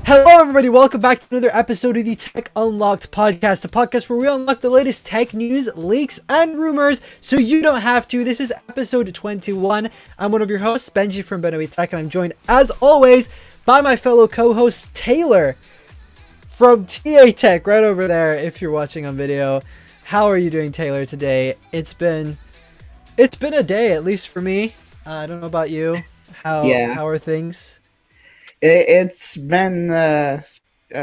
Hello, everybody. Welcome back to another episode of the Tech Unlocked podcast, the podcast where we unlock the latest tech news, leaks, and rumors so you don't have to. This is episode 21. I'm one of your hosts, Benji from BenObi Tech, and I'm joined, as always, by my fellow co-host, Taylor from TA Tech, right over there if you're watching on video. How are you doing, Taylor, today? It's been a day, at least for me. I don't know about you. How are things? It's been a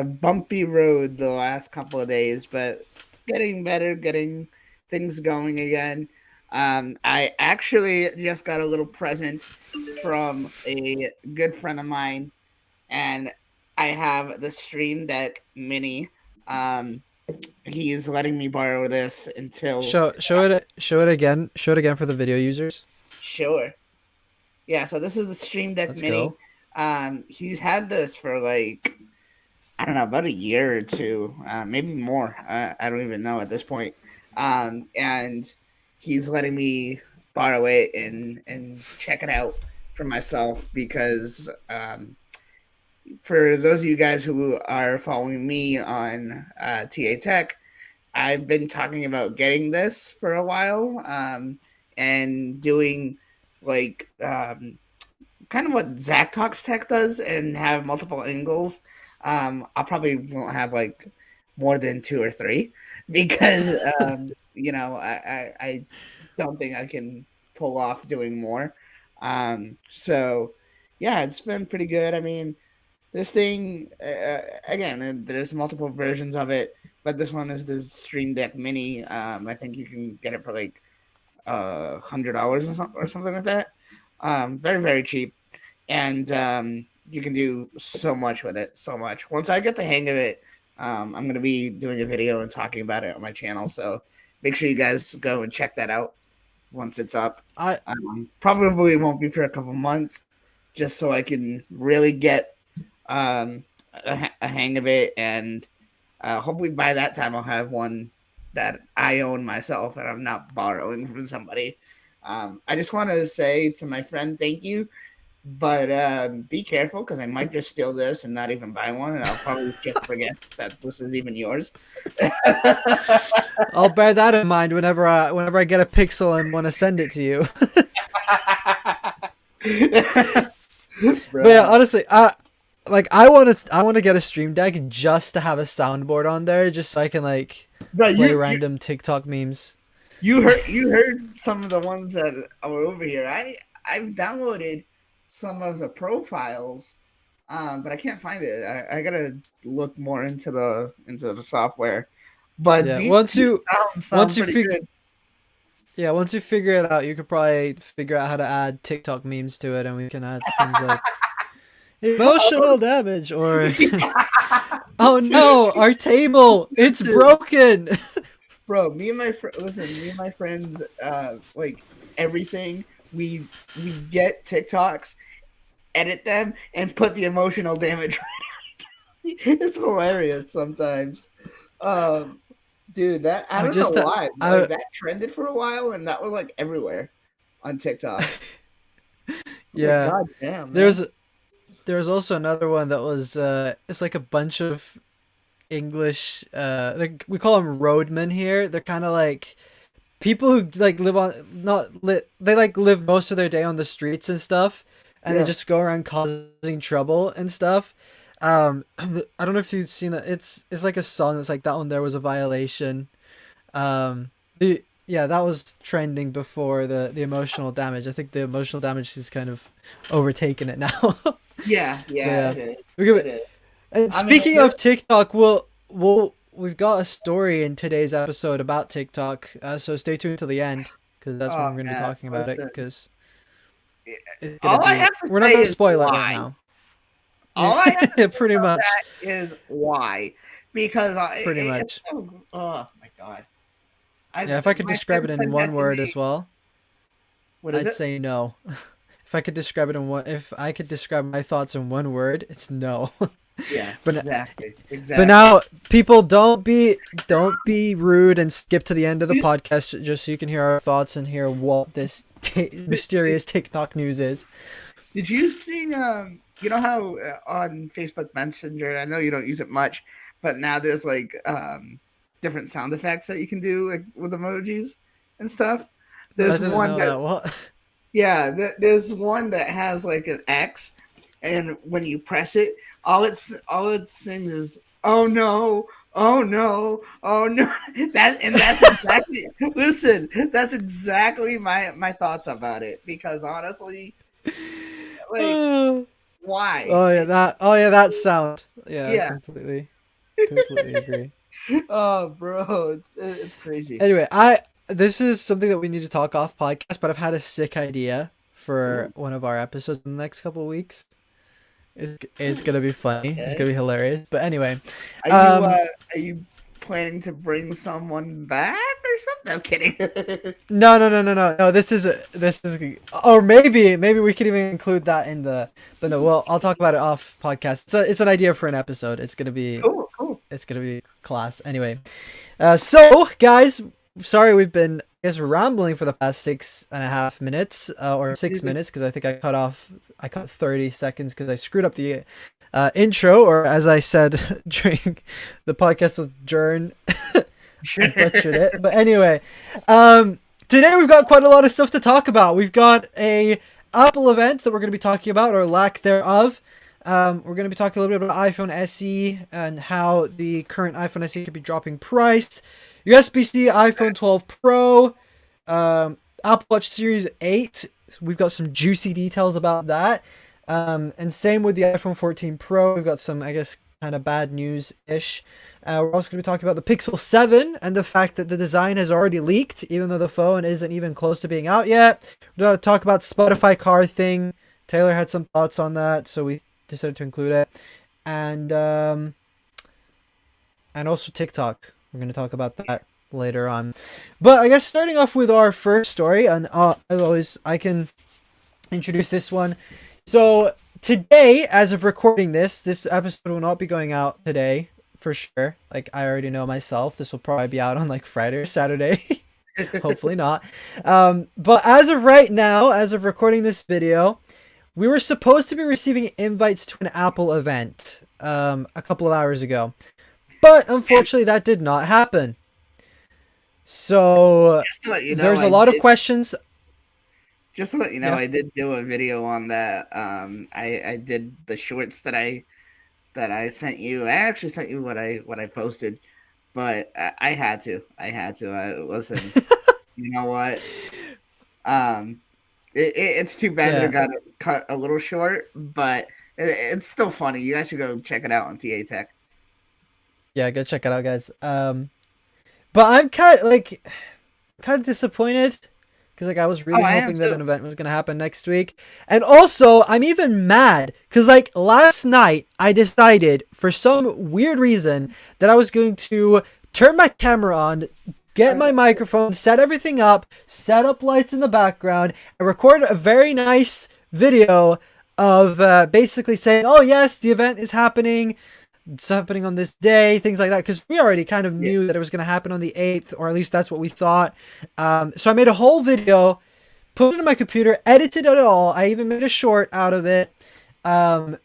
bumpy road the last couple of days, but getting better, getting things going again. I actually just got a little present from a good friend of mine, and I have the Stream Deck Mini. He's letting me borrow this until Show it again for the video users. sure. Yeah, so this is the Stream Deck Let's Mini. go. He's had this for like I don't know, about a year or two, maybe more. I don't even know at this point. And he's letting me borrow it and check it out for myself because for those of you guys who are following me on TA Tech, I've been talking about getting this for a while and doing like kind of what Zach Talks Tech does and have multiple angles. I probably won't have like more than 2 or 3 because I don't think I can pull off doing more. So yeah, it's been pretty good. I mean, this thing again, there's multiple versions of it, but this one is the Stream Deck Mini. I think you can get it for like $100 or something like that. Very, very cheap. And you can do so much with it, so much. Once I get the hang of it, I'm going to be doing a video and talking about it on my channel. So make sure you guys go and check that out once it's up. Probably won't be for a couple months, just so I can really get a hang of it. And hopefully by that time, I'll have one that I own myself and I'm not borrowing from somebody. I just want to say to my friend, thank you. But be careful because I might just steal this and not even buy one, and I'll probably just forget that this is even yours. I'll bear that in mind whenever I get a Pixel and want to send it to you. But yeah, honestly, I want to get a Stream Deck just to have a soundboard on there, just so I can play random TikTok memes. You heard some of the ones that are over here. I've downloaded some of the profiles, but I can't find it. I gotta look more into the software. But yeah, these once you figure it out, you could probably figure out how to add TikTok memes to it, and we can add things like emotional damage or oh no, our table, it's broken. Bro, me and my friends, like everything. We get TikToks, edit them, and put the emotional damage right out. It's hilarious sometimes. Dude, that I don't know why. That trended for a while, and that was like everywhere on TikTok. Yeah, God damn. Man. There's also another one that was it's like a bunch of English we call them roadmen here. They're kind of like people who live most of their day on the streets and stuff, and they just go around causing trouble and stuff. I don't know if you've seen that. It's like a song that's like that one. There was a violation. That was trending before the emotional damage. I think the emotional damage has kind of overtaken it now. Yeah. It is. And speaking of TikTok, we've got a story in today's episode about TikTok, so stay tuned till the end because that's when we're going to be talking about it. Because we're not going to spoil it right now. All I have to pretty much that is why, because pretty much. Oh my god! If I could describe it in one word as well, I'd say no. If I could describe my thoughts in one word, it's no. Yeah, but exactly. But now, people, don't be rude and skip to the end of the podcast just so you can hear our thoughts and hear what this mysterious TikTok news is. Did you see you know how on Facebook Messenger, I know you don't use it much, but now there's like different sound effects that you can do like with emojis and stuff. I There's didn't one know that that. What? yeah, there's one that has like an X, and when you press it, all it sings is "Oh no, oh no, oh no." That's exactly listen. That's exactly my thoughts about it because honestly, like Oh why? oh, yeah, that. Oh yeah, that sound. Yeah, Yeah. completely agree. Oh, bro, it's crazy. Anyway, this is something that we need to talk off podcast, but I've had a sick idea for Ooh, one of our episodes in the next couple of weeks. It's gonna be funny. It's okay. gonna be hilarious. But anyway, Are um, you planning to bring someone back or something? I'm kidding. no. This is, or maybe we could even include that in the. But no, well, I'll talk about it off podcast. It's an idea for an episode. Cool, cool. It's gonna be class. Anyway, so guys, sorry we've been I guess rambling for the past 6.5 minutes, or 6 minutes because I think I cut 30 seconds because I screwed up the intro, or as I said during the podcast with Jern, I butchered it. But anyway, today we've got quite a lot of stuff to talk about. We've got a Apple event that we're going to be talking about, or lack thereof. We're going to be talking a little bit about iPhone SE and how the current iPhone SE could be dropping price. USB-C iPhone 12 Pro, Apple Watch Series 8. We've got some juicy details about that. And same with the iPhone 14 Pro. We've got some, I guess, kind of bad news-ish. We're also going to be talking about the Pixel 7 and the fact that the design has already leaked, even though the phone isn't even close to being out yet. We're going to talk about Spotify car thing. Taylor had some thoughts on that, so we decided to include it. And also TikTok. We're going to talk about that later on. But I guess starting off with our first story, and as always, I can introduce this one. So today, as of recording this episode will not be going out today for sure. Like I already know myself, this will probably be out on like Friday or Saturday. Hopefully not. But as of right now, as of recording this video, we were supposed to be receiving invites to an Apple event a couple of hours ago. But unfortunately, that did not happen. So Just to let you know, there's a lot of questions. just to let you know, Yeah. I did do a video on that. I did the shorts that I sent you. I actually sent you what I posted, but I had to. I listen. You know what? Um, it's too bad that it Yeah. got cut a little short, but it's still funny. You guys should go check it out on TA Tech. Yeah, go check it out, guys. But I'm kind of disappointed because like I was Oh, really I am hoping that too. an event was gonna happen next week, and also I'm even mad because like last night I decided for some weird reason that I was going to turn my camera on, get my microphone, set everything up, set up lights in the background, and record a very nice video of basically saying, "Oh yes, the event is happening. It's happening on this day," things like that, because we already kind of Yeah. knew that it was going to happen on the 8th, or at least that's what we thought. So I made a whole video, put it in my computer, edited it all. I even made a short out of it. Um,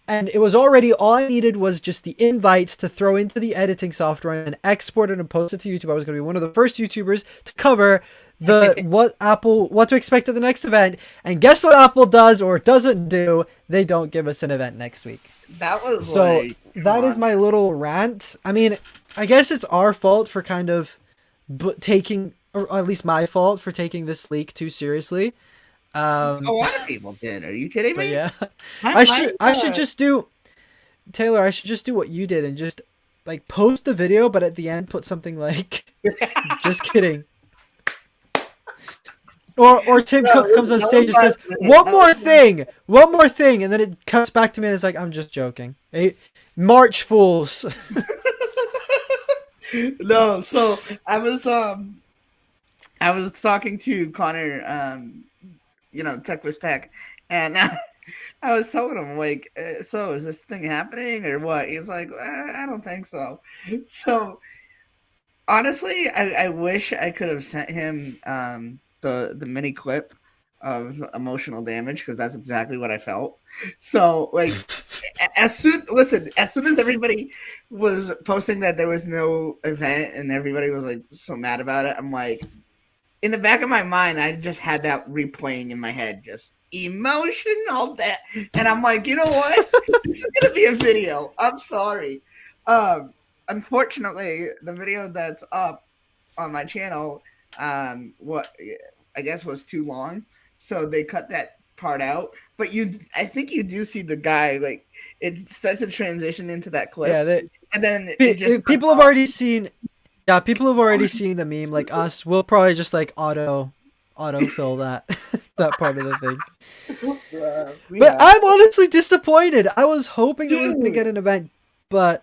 and it was already, all I needed was just the invites to throw into the editing software and export it and post it to YouTube. I was going to be one of the first YouTubers to cover what to expect at the next event. And guess what Apple does or doesn't do? They don't give us an event next week. That was So like, come that is on. my little rant. I mean, I guess it's our fault for kind of taking, or at least my fault for taking this leak too seriously. A lot of people did. Are you kidding But me? yeah, My, I my, should I should just do Taylor. I should just do what you did and just like post the video, but at the end put something like, "Just kidding." Or Tim no, Cook comes on that stage was and says, last minute. "One more thing, one more thing," and then it cuts back to me and it's like, "I'm just joking." Hey, March Fools. No, so I was talking to Connor, Tech was Tech, and I was telling him like, so is this thing happening or what? He's like, I don't think so. So honestly, I wish I could have sent him the mini clip of emotional damage because that's exactly what I felt. So like as soon as everybody was posting that there was no event and everybody was like so mad about it, I'm like, in the back of my mind, I just had that replaying in my head, just emotional that, and I'm like, you know what? This is gonna be a video. I'm sorry. Unfortunately, the video that's up on my channel, what I guess was too long, so they cut that part out. But I think you do see the guy like it starts to transition into that clip, Yeah, and then it just people have already seen. Yeah, people have already seen the meme. Like us, we'll probably just like auto fill that that part of the thing. But I'm honestly disappointed. I was hoping that we were gonna get an event, but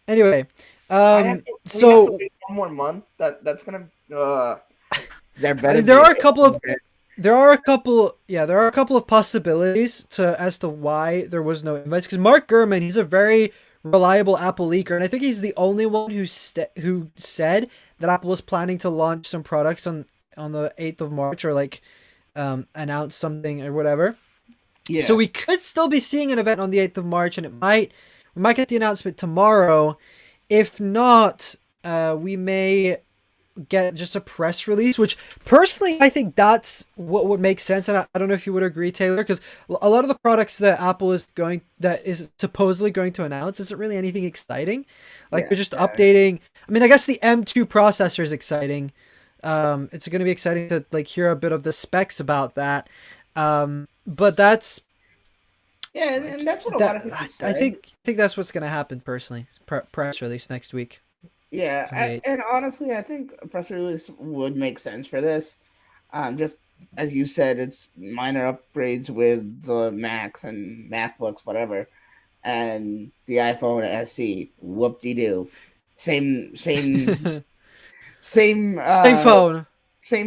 anyway, we have to wait one more month. That's gonna. There better. There are a couple of. There are a couple of possibilities as to why there was no invites. Because Mark Gurman, he's a very reliable Apple leaker, and I think he's the only one who said that Apple was planning to launch some products on the 8th of March or like announce something or whatever. Yeah. So we could still be seeing an event on the 8th of March, and we might get the announcement tomorrow. If not, we may get just a press release, which personally I think that's what would make sense. And I don't know if you would agree, Taylor, because a lot of the products that Apple is supposedly going to announce isn't really anything exciting. Like they're just updating. I mean, I guess the M2 processor is exciting. It's going to be exciting to like hear a bit of the specs about that. But that's and that's what a lot of people said. I think that's what's going to happen personally. Press release next week. Yeah, and honestly, I think a press release would make sense for this. Just as you said, it's minor upgrades with the Macs and MacBooks, whatever, and the iPhone SE. Whoop-de-doo. Same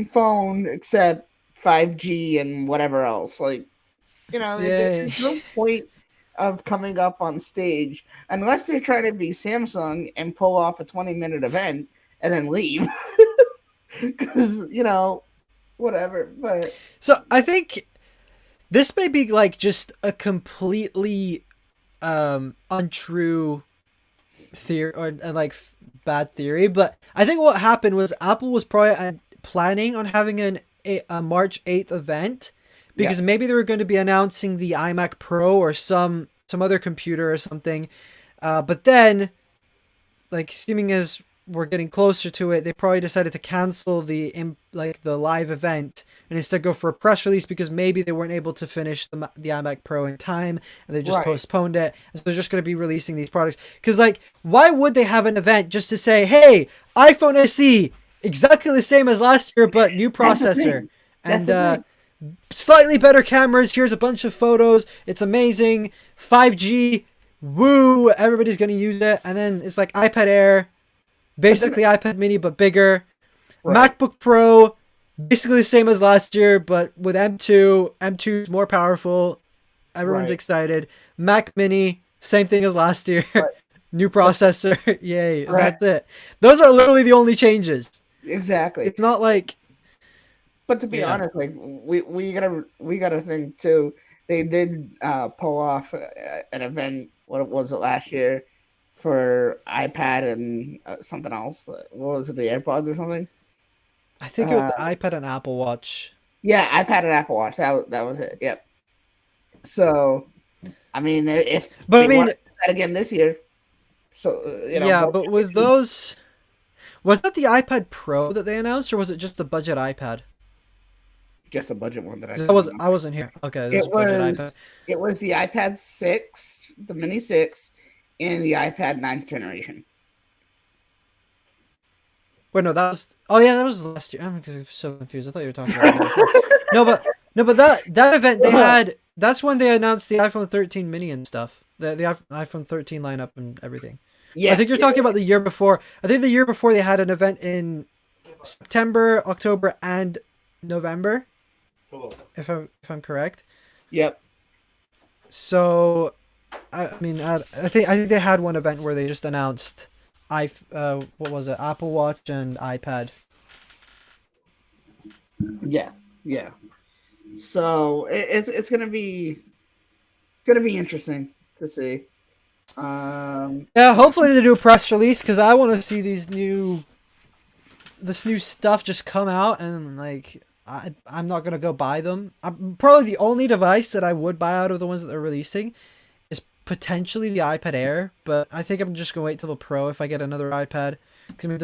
phone, except 5G and whatever else. Like, there's no point of coming up on stage unless they're trying to be Samsung and pull off a 20-minute event and then leave. Because, whatever. But so I think this may be like just a completely untrue theory or like bad theory, but I think what happened was Apple was probably planning on having a March 8th event. Because maybe they were going to be announcing the iMac Pro or some other computer or something. But then, like, seeming as we're getting closer to it, they probably decided to cancel the live event and instead go for a press release because maybe they weren't able to finish the iMac Pro in time and they just postponed it. And so they're just going to be releasing these products. Because, like, why would they have an event just to say, hey, iPhone SE, exactly the same as last year, but new processor. And slightly better cameras. Here's a bunch of photos. It's amazing. 5G. Woo. Everybody's going to use it. And then it's like iPad Air. Basically iPad mini, but bigger. Right. MacBook Pro. Basically the same as last year, but with M2. M2 is more powerful. Everyone's excited. Mac mini. Same thing as last year. Right. New processor. Yay. Right. That's it. Those are literally the only changes. Exactly. It's not like... But to be honest, like we gotta think too. They did pull off an event. What was it last year for iPad and something else? What was it? The AirPods or something? I think it was the iPad and Apple Watch. Yeah, iPad and Apple Watch. That was it. Yep. So, I mean, want that again this year, so Yeah, but with those, was that the iPad Pro that they announced, or was it just the budget iPad? Just a budget one that I wasn't here. Okay, it was the iPad 6, the Mini 6, and the iPad 9th generation. Wait, no, that was last year. I'm so confused. I thought you were talking about No, but that event they had. That's when they announced the iPhone 13 mini and stuff. The iPhone 13 lineup and everything. Yeah, I think you're talking about the year before. I think the year before they had an event in September, October, and November. If I'm correct. Yep. So, I mean, I think they had one event where they just announced, what was it? Apple Watch and iPad. Yeah. Yeah. So it's gonna be interesting to see. Yeah, Yeah. hopefully they do a press release because I want to see this new stuff just come out and like I'm not gonna go buy them. Probably the only device that I would buy out of the ones that they're releasing is potentially the iPad Air, but I think I'm just gonna wait till the Pro if I get another iPad. Because I mean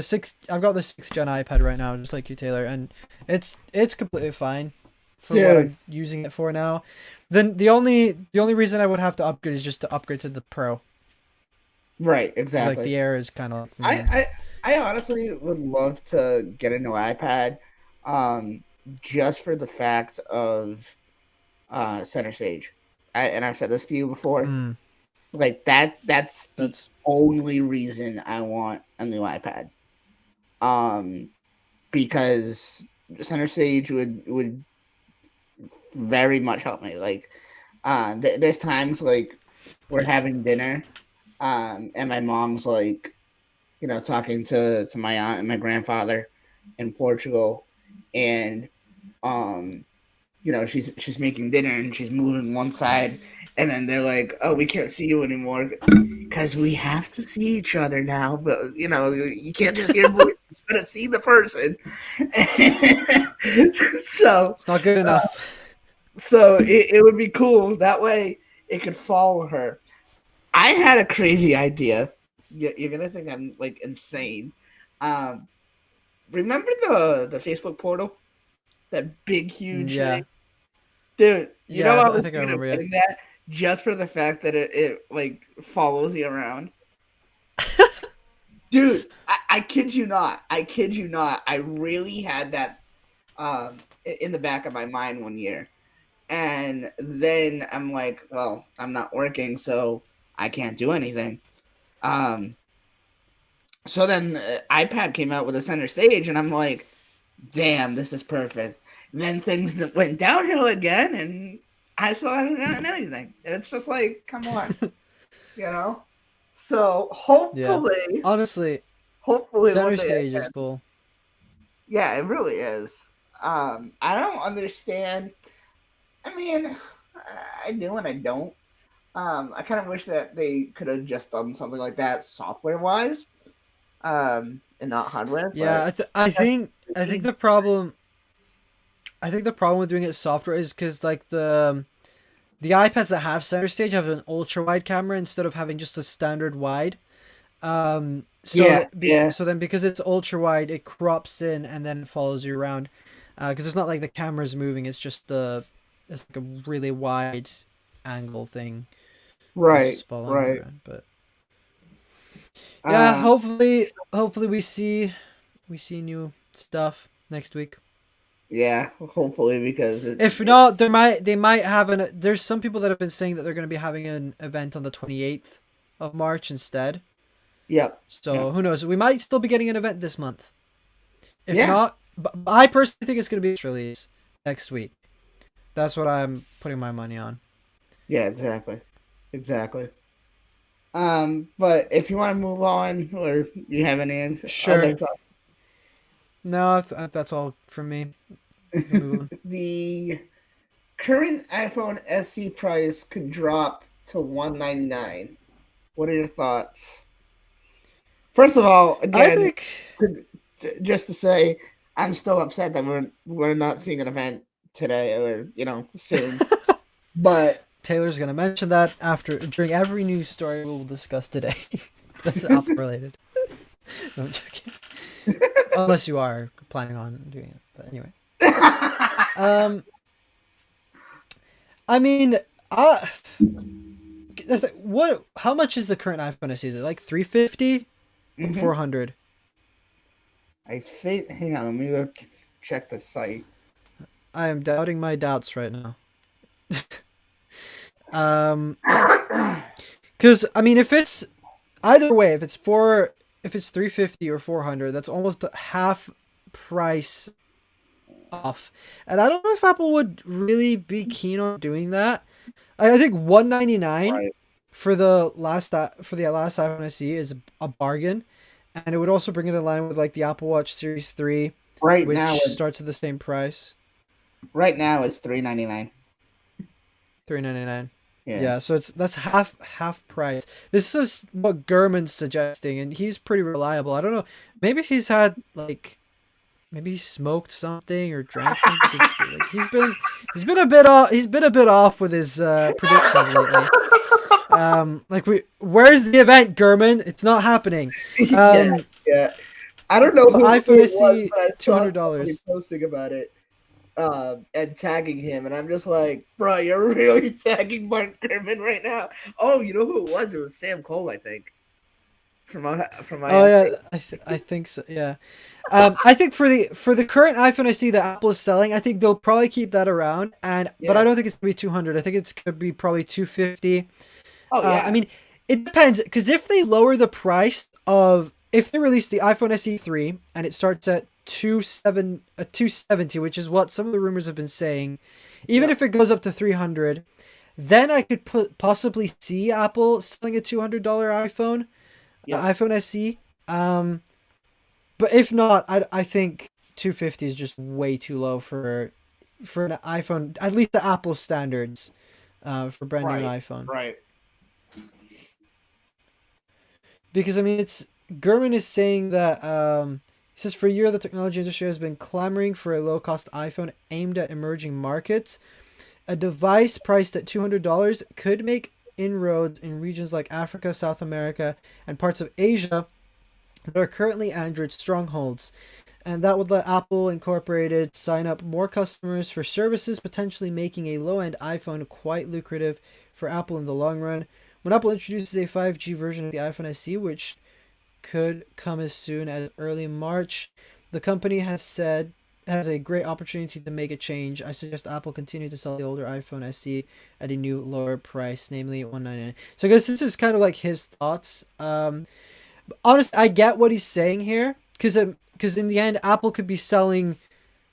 I've got the 6th gen iPad right now, just like you, Taylor, and it's completely fine for what Dude. I'm using it for now. Then the only reason I would have to upgrade is just to upgrade to the Pro, Right, because like exactly. the Air is kind of like, I, I I honestly would love to get a new iPad, um, just for the fact of center stage. And I've said this to you before. mm, Like that's the that's only reason I want a new iPad. Um, because center stage would very much help me. Like, there's times like we're having dinner, and my mom's like, talking to my aunt and my grandfather in Portugal, and um, she's making dinner and she's moving one side, and then they're like, "Oh, we can't see you anymore because we have to see each other now." But you can't just hear voice; you gotta see the person. so, it's not good uh, enough. so it would be cool that way it could follow her. I had a crazy idea. You're gonna think I'm like insane. Um, Remember the Facebook portal, that big huge thing, Yeah, dude? yeah, I I was think I thinking of remember. Yeah. getting that just for the fact that it like follows you around, dude. I kid you not. I kid you not. I really had that in the back of my mind one year, and then I'm like, well, I'm not working, so I can't do anything. Um, so then iPad came out with a center stage, and I'm like, damn, this is perfect. And then things that went downhill again, and I still haven't gotten anything. It's just like, come on, you know. So Yeah. Honestly, hopefully one center day I stage is can. cool. Yeah, it really is. I don't understand. I mean, I do and I don't. I kind of wish that they could have just done something like that software wise, and not hardware. Yeah, But I that's think the problem with doing it software is because like the iPads that have center stage have an ultra wide camera instead of having just a standard wide. yeah, yeah, So then because it's ultra wide, it crops in and then it follows you around. Because it's not like the camera's moving; it's like a really wide angle thing that's right, just following you right. around. But yeah, Um, hopefully we see new stuff next week. yeah, hopefully because If not, they might have an. There's some people that have been saying that they're going to be having an event on the 28th of March instead. yep, So yep, who knows? We might still be getting an event this month. If yeah, not, but I personally think it's going to be release next week. That's what I'm putting my money on. yeah, exactly, exactly. But if you want to move on, or you have any Sure. other thoughts, No, that's all from me. We can move on. the current iPhone SE price could drop to 199. What are your thoughts? First of all, I again, think just to say, I'm still upset that we're not seeing an event today or soon. But Taylor's going to mention that during every news story we'll discuss today. That's Apple related. No, I'm joking. Unless you are planning on doing it. But anyway. Um, I mean, what? How much is the current iPhone SE? Is it like 350 or Mhm. 400? I think. Hang on, let me go check the site. I am doubting my doubts right now. Um, because I mean, if it's either way, if it's 350 or 400, that's almost the half price off. And I don't know if Apple would really be keen on doing that. I think 199 Right. for the last iPhone SE is a bargain, and it would also bring it in line with like the Apple Watch Series 3, Right now, which starts at the same price. Right now it's $399. $399. Yeah. Yeah, so that's half price. This is what Gurman's suggesting, and he's pretty reliable. I don't know. Maybe he's had like maybe he smoked something or drank something because like he's been a bit off. He's been a bit off with his predictions lately. Like where's the event, Gurman? It's not happening. Yeah, yeah. I don't know But who iPhone it was, SE but I saw somebody $200. posting about it, and tagging him, and I'm just like, bro, you're really tagging Mark Gurman right now. Oh, you know who it was? It was Sam Cole, I think, from my Oh yeah, I think so. Yeah, I think for the current iPhone SE that Apple is selling, I think they'll probably keep that around. But I Yeah. don't think it's gonna be 200. I think it's gonna be probably 250. Oh I yeah. mean, it depends because if they lower the price of if they release the iPhone SE 3 and it starts at 270, which is what some of the rumors have been saying, even Yep. if it goes up to 300, then I could possibly see Apple selling a $200 iPhone, Yep. iPhone SE. But if not, I think 250 is just way too low for an iPhone, at least the Apple standards, for brand new Right. iPhone. Right. Because I mean, it's Gurman is saying that he says for a year the technology industry has been clamoring for a low cost iPhone aimed at emerging markets. A device priced at $200 could make inroads in regions like Africa, South America, and parts of Asia that are currently Android strongholds. And that would let Apple Incorporated sign up more customers for services, potentially making a low end iPhone quite lucrative for Apple in the long run. When Apple introduces a 5G version of the iPhone SE, which could come as soon as early March, the company has a great opportunity to make a change. I suggest Apple continue to sell the older iPhone SE at a new lower price, namely $199. So I guess this is kind of like his thoughts. Honestly, I get what he's saying here because in the end, Apple could be selling.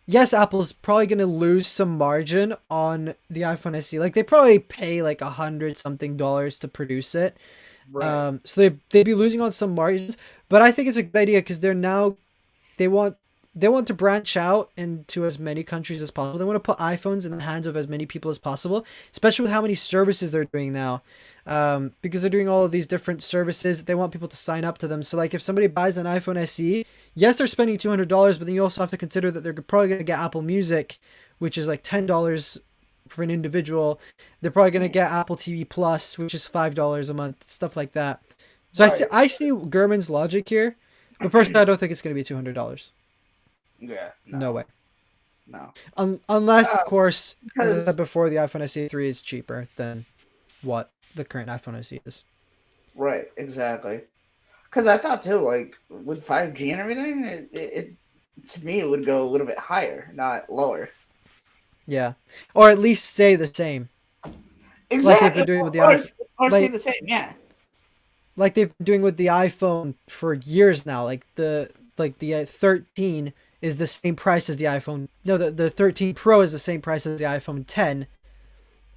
Yes, Apple's probably gonna lose some margin on the iPhone SE. Like they probably pay like $100 something to produce it. Right. So they'd be losing on some margins. But I think it's a good idea because they want they want to branch out into as many countries as possible. They want to put iPhones in the hands of as many people as possible, especially with how many services they're doing now. Because they're doing all of these different services, they want people to sign up to them. So like if somebody buys an iPhone SE, yes, they're spending $200, but then you also have to consider that they're probably going to get Apple Music, which is like $10 for an individual. They're probably going to get Apple TV Plus, which is $5 a month, stuff like that. So Right. I see Gurman's logic here, but personally, I don't think it's going to be $200. Yeah. No No. way. No. Unless, of course, as I said Because before, the iPhone SE 3 is cheaper than what the current iPhone SE is. right. Exactly. Because I thought too, like with 5G and everything, it to me it would go a little bit higher, not lower. Yeah, or at least stay the same, like they've been Exactly. doing with the Or iPhone. it's, or stay Like the same. Yeah. like they've been doing with the iPhone for years now. Like the 13 is the same price as the iPhone. No, the 13 Pro is the same price as the iPhone 10,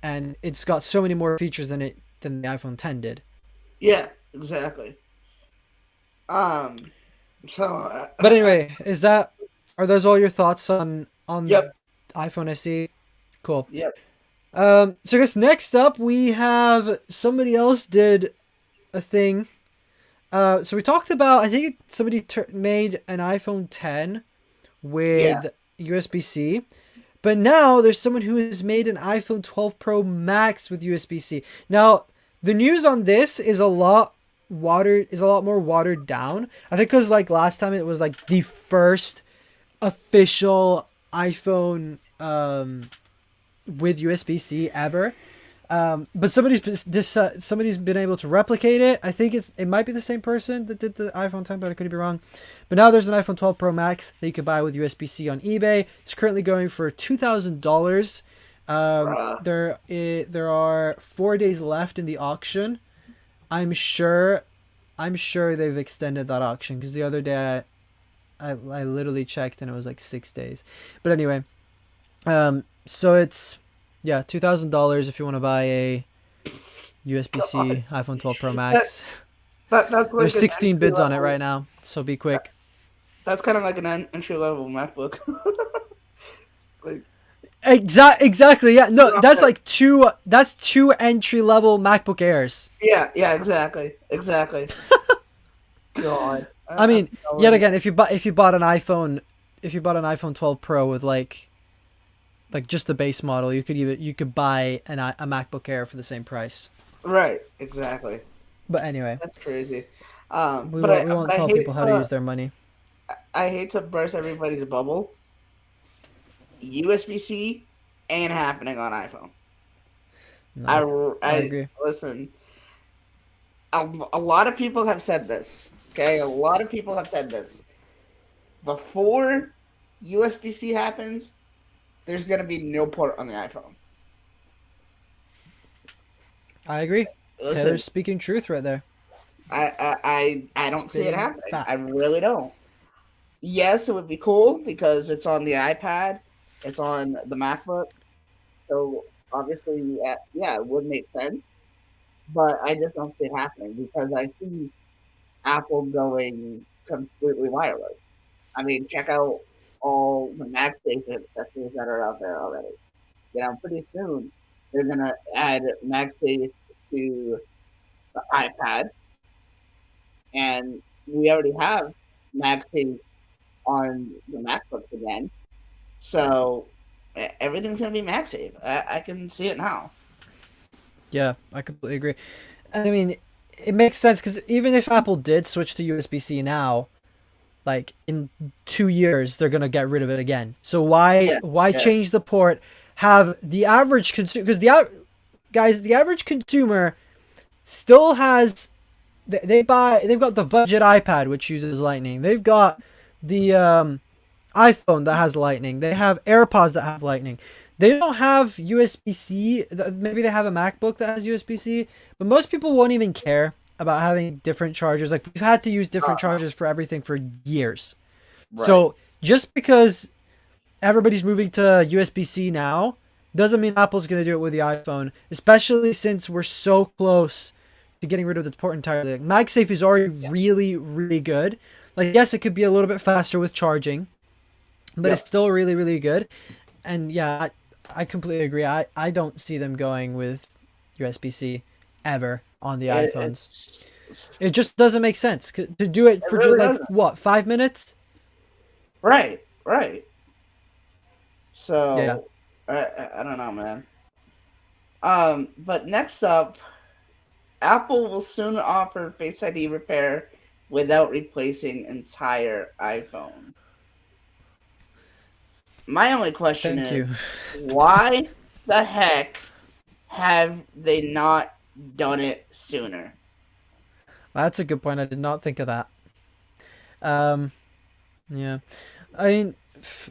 and it's got so many more features than the iPhone 10 did. Yeah. Exactly. Um. So. But anyway, are those all your thoughts on Yep. iPhone SE? Cool. Yep. So I guess next up we have somebody else did a thing. So we talked about I think somebody made an iPhone 10 Yeah. with USB-C, but now there's someone who has made an iPhone 12 Pro Max with USB-C. Now the news on this is a lot more watered down. I think because like last time it was like the first official iPhone with USB-C ever. But somebody's been able to replicate it. I think it might be the same person that did the iPhone 10, but I could be wrong. But now there's an iPhone 12 Pro Max that you could buy with USB-C on eBay. It's currently going for $2,000. Bruh. There are 4 days left in the auction. I'm sure they've extended that auction because the other day I literally checked and it was like 6 days. But anyway, so it's $2,000 if you want to buy a USB-C iPhone 12 Pro Max. That's like There's an 16 entry bids on it level. right now, so be quick. That's kind of like an entry level MacBook. Like Exactly. Yeah. No, that's like two. That's two entry level MacBook Airs. Yeah, yeah, exactly. God, I I'm mean, yet telling you. again, if you bought an iPhone, if you bought an iPhone 12 Pro with like just the base model, you could buy a MacBook Air for the same price. Right, exactly. But anyway, That's crazy. we won't tell people how to use their money. I hate to burst everybody's bubble. USB-C ain't happening on iPhone. I, No, I I agree. listen. A lot of people have said this. Okay, a lot of people have said this. Before USB-C happens, there's gonna be no port on the iPhone. I agree. Listen, Taylor's speaking truth right there. I don't see it Spitting happening. I really facts. don't. Yes, it would be cool because it's on the iPad, it's on the MacBook, so obviously, yeah, it would make sense. But I just don't see it happening because I see Apple going completely wireless. I mean, check out all the MagSafe accessories that are out there already. Pretty soon they're gonna add MagSafe to the iPad, and we already have MagSafe on the MacBooks again. So everything's gonna be MagSafe. I can see it now. Yeah, I completely agree. And I mean, it makes sense because even if Apple did switch to USB C now, like in 2 years, they're gonna get rid of it again. So Yeah, why yeah. change the port? Have the average consumer, because guys, the average consumer still has they've got the budget iPad which uses Lightning. They've got the iPhone that has Lightning. They have AirPods that have Lightning. They don't have USB C. Maybe they have a MacBook that has USB C, but most people won't even care about having different chargers. Like we've had to use different Uh, chargers for everything for years. right. So just because everybody's moving to USB C now doesn't mean Apple's going to do it with the iPhone, especially since we're so close to getting rid of the port entirely. Like, MagSafe is already Yeah. really, really good. Like, yes, it could be a little bit faster with charging, but it's Yep. still really, really good. And yeah, I completely agree. I don't see them going with USB C ever on the It, iPhones. it's It just doesn't make sense to do it it for just really like doesn't. what, 5 minutes? Right. Right. Yeah. So I don't know, man. But next up, Apple will soon offer Face ID repair without replacing entire iPhone. My only question Thank is, you. why the heck have they not done it sooner? That's a good point. I did not think of that. Um, yeah. I mean,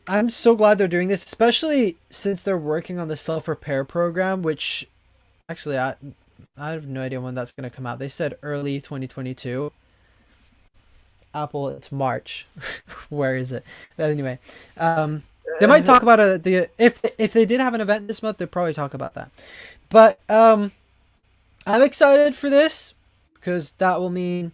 I'm so glad they're doing this, especially since they're working on the self repair program, which actually I have no idea when that's going to come out. They said early 2022. Apple, it's March. Where is it? But anyway, they might talk about if they did have an event this month, they'd probably talk about that. But I'm excited for this because that will mean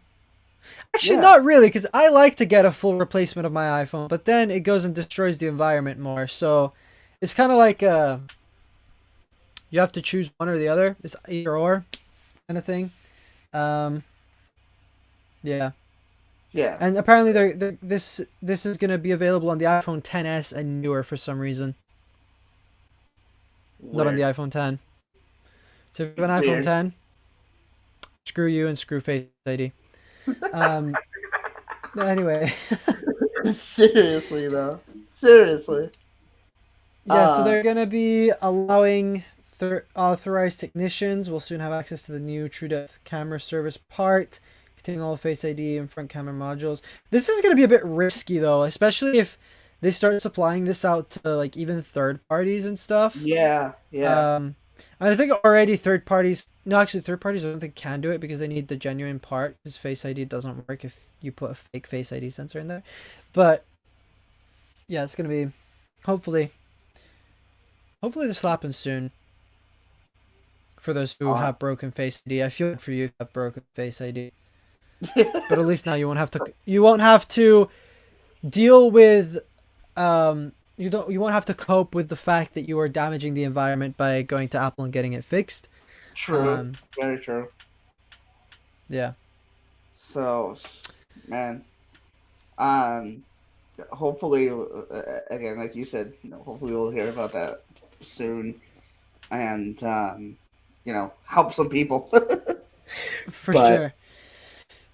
actually Yeah, not really because I like to get a full replacement of my iPhone, but then it goes and destroys the environment more. So it's kind of like you have to choose one or the other. It's either or kind of thing. Um, yeah. yeah. And apparently, this is gonna be available on the iPhone 10s and newer for some reason, not on the Weird. iPhone 10. So if you have an iPhone Weird. 10, screw you and screw Face ID. Um, but anyway, Seriously though. Seriously. yeah. So Uh, they're gonna be allowing authorized technicians will soon have access to the new TrueDepth camera service part, containing all Face ID and front camera modules. This is gonna be a bit risky though, especially if they start supplying this out to like even third parties and stuff. yeah, yeah. Um, and I think already third parties. No, actually, third parties I don't think can do it because they need the genuine part. Because Face ID doesn't work if you put a fake Face ID sensor in there. But yeah, it's gonna be hopefully. Hopefully this happens soon. For those who Uh, have broken Face ID, I feel like for you to have broken Face ID. But at least now you won't have to. You won't have to deal with you won't have to cope with the fact that you are damaging the environment by going to Apple and getting it fixed. True. Very true. Yeah. So, man, um, hopefully, again, like you said, hopefully we'll hear about that soon, and help some people. For sure.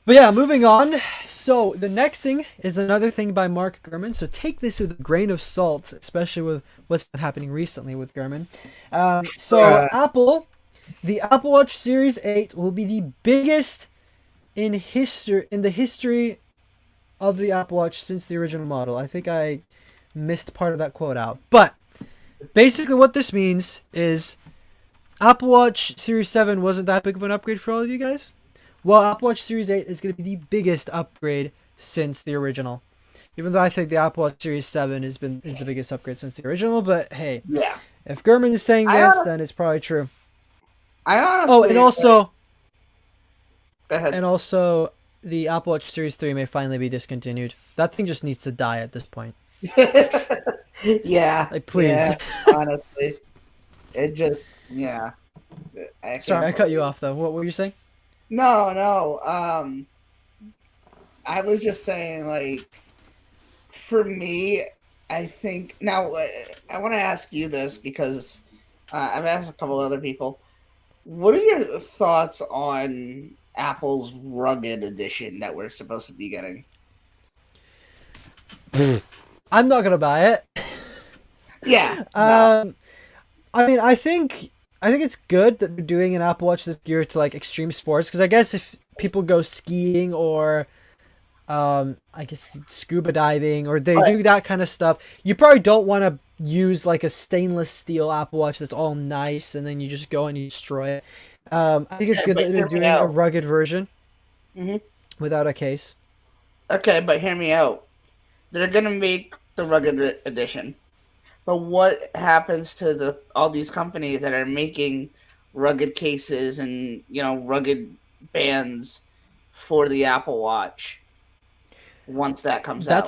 But yeah, moving on. So the next thing is another thing by Mark Gurman. So take this with a grain of salt, especially with what's been happening recently with Gurman. Apple, the Apple Watch Series 8 will be the biggest in the history of the Apple Watch since the original model. I think I missed part of that quote out. But basically what this means is Apple Watch Series 7 wasn't that big of an upgrade for all of you guys. Well, Apple Watch Series 8 is going to be the biggest upgrade since the original. Even though I think the Apple Watch Series 7 is the biggest upgrade since the original, but hey, yeah. If Gurman is saying this, then it's probably true. I honestly. Go ahead. And also, the Apple Watch Series 3 may finally be discontinued. That thing just needs to die at this point. Yeah. Like, please. Yeah, honestly, it just Sorry, I cut you off though. What were you saying? No. I was just saying, like, for me, I think now I want to ask you this because I've asked a couple other people. What are your thoughts on Apple's rugged edition that we're supposed to be getting? I'm not gonna buy it. Yeah. No. I mean, I think it's good that they're doing an Apple Watch that's geared to like extreme sports, because I guess if people go skiing or I guess scuba diving or they do that kind of stuff, you probably don't want to use like a stainless steel Apple Watch that's all nice and then you just go and you destroy it. I think it's good that they're doing a rugged version without a case. Okay, but hear me out. They're gonna make the rugged edition, but what happens to all these companies that are making rugged cases and rugged bands for the Apple Watch once that comes out?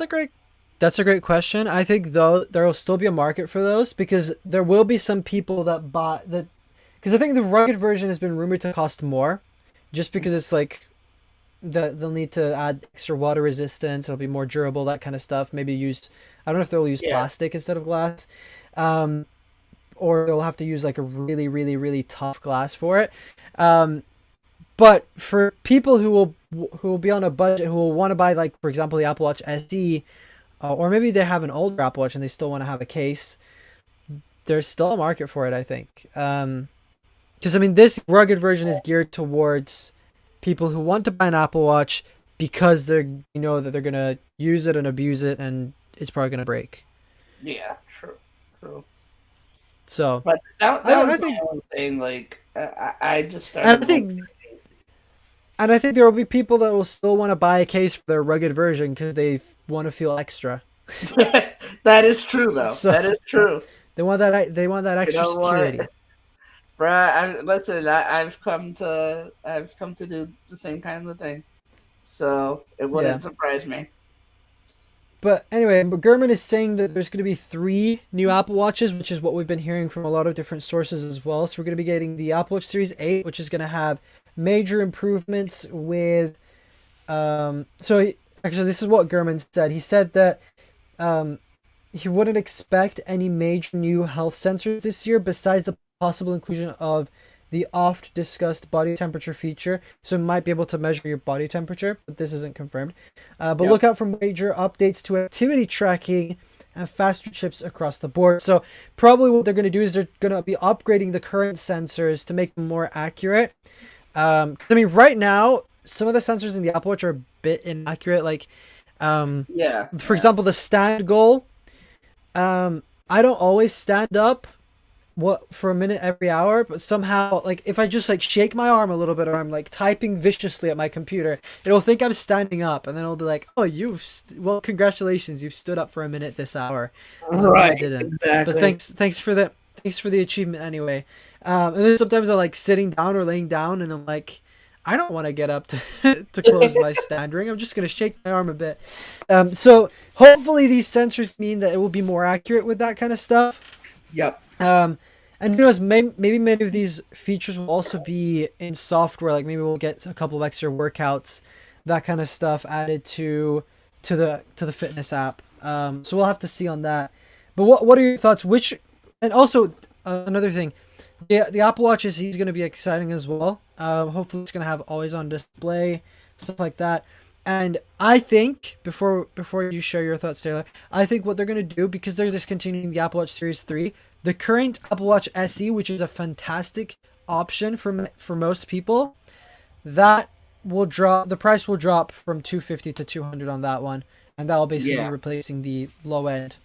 That's a great question. I think though there will still be a market for those, because there will be some people that buy that, because I think the rugged version has been rumored to cost more, just because it's like they'll need to add extra water resistance. It'll be more durable, that kind of stuff. Maybe I don't know if they'll use plastic instead of glass, or they'll have to use like a really, really, really tough glass for it. But for people who will be on a budget, who will want to buy, like, for example, the Apple Watch SE, or maybe they have an older Apple Watch and they still want to have a case, there's still a market for it, I think. Because, I mean, this rugged version is geared towards people who want to buy an Apple Watch because that they're going to use it and abuse it and it's probably going to break. Yeah, true. So, but that was my own thing. Like, I just started. And I think there will be people that will still want to buy a case for their rugged version because they want to feel extra. That is true, though. So, that is true. They want that extra security. Bruh, listen, I've come to do the same kind of thing, so it wouldn't surprise me. But anyway, Gurman is saying that there's going to be 3 new Apple Watches, which is what we've been hearing from a lot of different sources as well. So we're going to be getting the Apple Watch Series 8, which is going to have major improvements with so actually this is what Gurman said. He said that he wouldn't expect any major new health sensors this year besides the possible inclusion of the oft discussed body temperature feature, so it might be able to measure your body temperature, but this isn't confirmed. But look out for major updates to activity tracking and faster chips across the board. So probably what they're going to do is they're going to be upgrading the current sensors to make them more accurate. I mean, right now, some of the sensors in the Apple Watch are a bit inaccurate. Like, for example, the stand goal. I don't always stand up for a minute every hour, but somehow, like, if I just like shake my arm a little bit, or I'm like typing viciously at my computer, it'll think I'm standing up, and then it'll be like, "Oh, well, congratulations, you've stood up for a minute this hour." Right, I didn't. exactly. But thanks for the achievement anyway. And then sometimes I'm like sitting down or laying down, and I'm like, I don't want to get up to, to close my stand ring. I'm just going to shake my arm a bit. So hopefully these sensors mean that it will be more accurate with that kind of stuff. Yep. And who knows, maybe many of these features will also be in software. Like maybe we'll get a couple of extra workouts, that kind of stuff added to the fitness app. So we'll have to see on that. But what are your thoughts? And also another thing, the Apple Watch is going to be exciting as well. Hopefully it's going to have always on display, stuff like that. And I think before you share your thoughts, Taylor, I think what they're going to do, because they're discontinuing the Apple Watch Series 3, the current Apple Watch SE, which is a fantastic option for most people, that will drop. The price will drop from $250 to $200 on that one, and that will basically be replacing the low end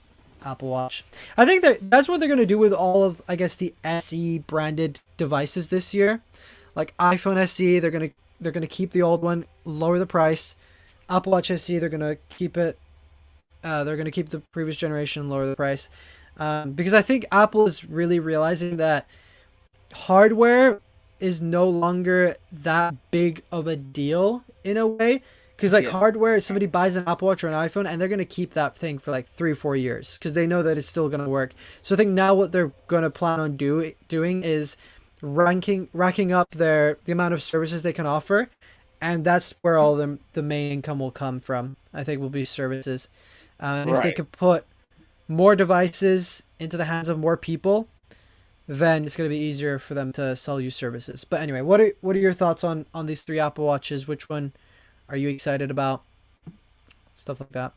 Apple Watch. I think that's what they're going to do with all of, I guess, the SE branded devices this year. Like iPhone SE, they're going to keep the old one, lower the price. Apple Watch SE, they're going to keep it. They're going to keep the previous generation, lower the price. Because I think Apple is really realizing that hardware is no longer that big of a deal in a way. Because hardware, somebody buys an Apple Watch or an iPhone and they're going to keep that thing for like 3-4 years because they know that it's still going to work. So I think now what they're going to plan on doing is racking up the amount of services they can offer. And that's where all the main income will come from, I think, will be services. And if they could put more devices into the hands of more people, then it's going to be easier for them to sell you services. But anyway, what are your thoughts on these 3 Apple Watches? Which one are you excited about? Stuff like that.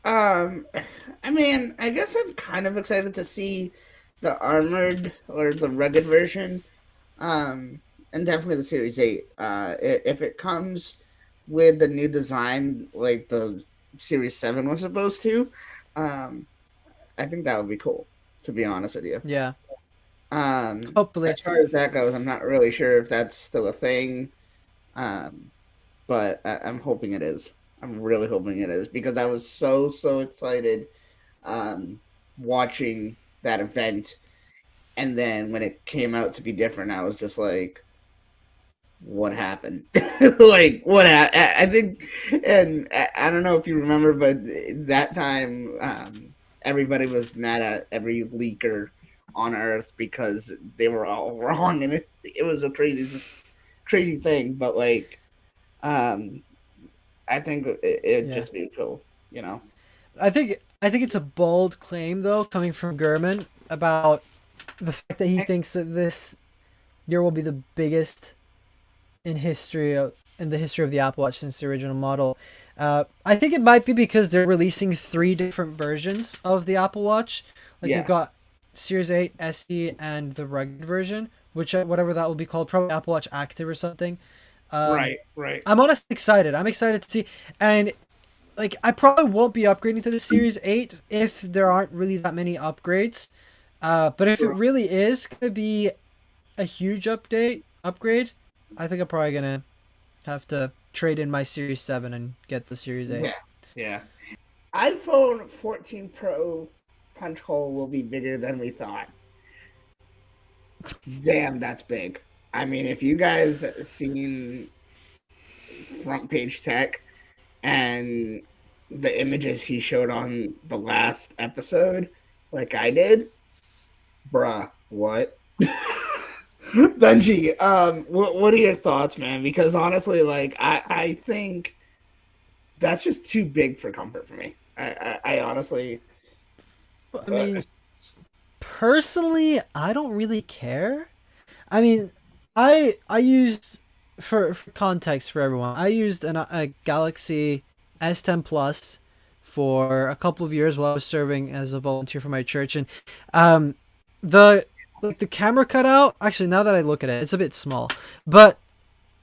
I mean, I guess I'm kind of excited to see the armored or the rugged version. And definitely the Series 8. If it comes with the new design like the Series 7 was supposed to, I think that would be cool, to be honest with you. Yeah. Hopefully. As far as that goes, I'm not really sure if that's still a thing. But I'm hoping it is. I'm really hoping it is because I was so excited watching that event. And then when it came out to be different, I was just like, what happened? Like, what happened? I think, and I don't know if you remember, but that time everybody was mad at every leaker on Earth because they were all wrong. And it was a crazy thing. But, like, I think it'd just be cool, you know? I think it's a bold claim, though, coming from Gurman about the fact that he thinks that this year will be the biggest in the history of the Apple Watch since the original model. I think it might be because they're releasing 3 different versions of the Apple Watch. Like you've got Series 8, SE, and the rugged version, which whatever that will be called, probably Apple Watch Active or something. Right. I'm honestly excited. I'm excited to see, and like I probably won't be upgrading to the Series 8 if there aren't really that many upgrades. But if it really is gonna be a huge upgrade, I think I'm probably gonna have to trade in my Series 7 and get the Series 8. Yeah. iPhone 14 Pro punch hole will be bigger than we thought. Damn, that's big. I mean, if you guys seen Front Page Tech and the images he showed on the last episode, like I did, bruh, what? Benji, what are your thoughts, man? Because honestly, like, I think that's just too big for comfort for me. I honestly... I mean, personally, I don't really care. I mean, I used, for context for everyone, I used a Galaxy S10 Plus for a couple of years while I was serving as a volunteer for my church, and the camera cutout, actually now that I look at it, it's a bit small, but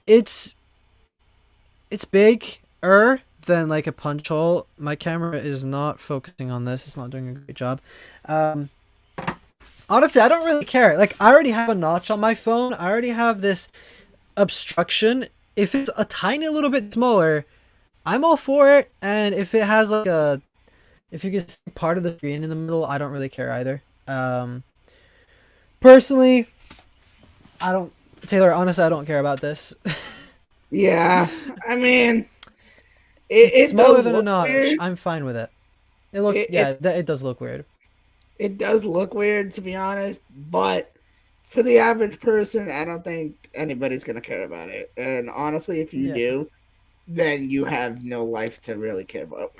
it's bigger than like a punch hole. My camera is not focusing on this. It's not doing a great job. Honestly, I don't really care. Like, I already have a notch on my phone. I already have this obstruction. If it's a tiny little bit smaller, I'm all for it. And if it has like if you can see part of the screen in the middle, I don't really care either. Personally, Taylor, honestly, I don't care about this. Yeah, I mean, It's it smaller does than a look notch. weird. I'm fine with it. It looks, It, yeah, it it does look weird. it does look weird, to be honest, but for the average person, I don't think anybody's gonna care about it. And honestly, if you Yeah. do, then you have no life to really care about.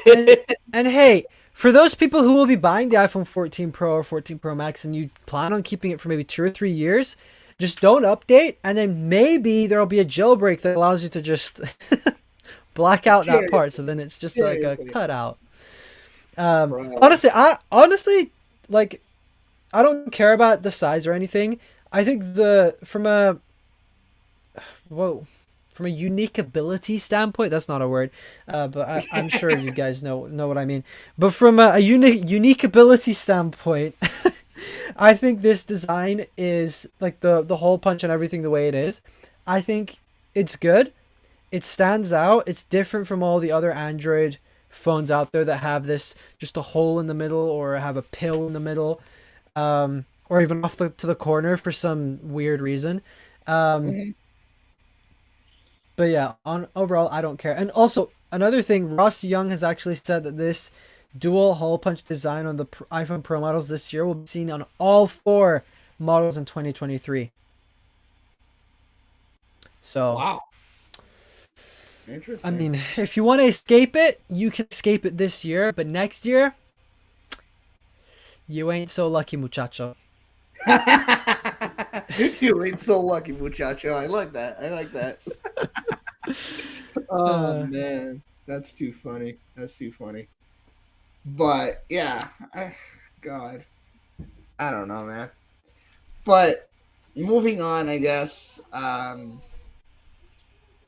And and hey, for those people who will be buying the iPhone 14 Pro or 14 Pro Max and you plan on keeping it for maybe 2 or 3 years, just don't update, and then maybe there'll be a jailbreak that allows you to just black out that part. So Seriously, then it's just like a seriously, cutout. bro. Honestly, like I don't care about the size or anything. I think the whoa from a unique ability standpoint, that's not a word, but I'm sure you guys know what I mean. But from a unique ability standpoint, I think this design is like the hole punch and everything the way it is. I think it's good. It stands out. It's different from all the other Android phones out there that have this just a hole in the middle or have a pill in the middle, or even off to the corner for some weird reason. Um, Mhm. but yeah, on overall, I don't care. And also another thing, Ross Young has actually said that this dual hole punch design on the iPhone Pro models this year will be seen on all four models in 2023. So Wow, I interesting. mean, if you want to escape it, you can escape it this year, but next year, you ain't so lucky, muchacho. You ain't so lucky, muchacho. I like that. I like that. Oh Uh, man, that's too funny. That's too funny. But yeah, God, I don't know, man. But moving on, I guess.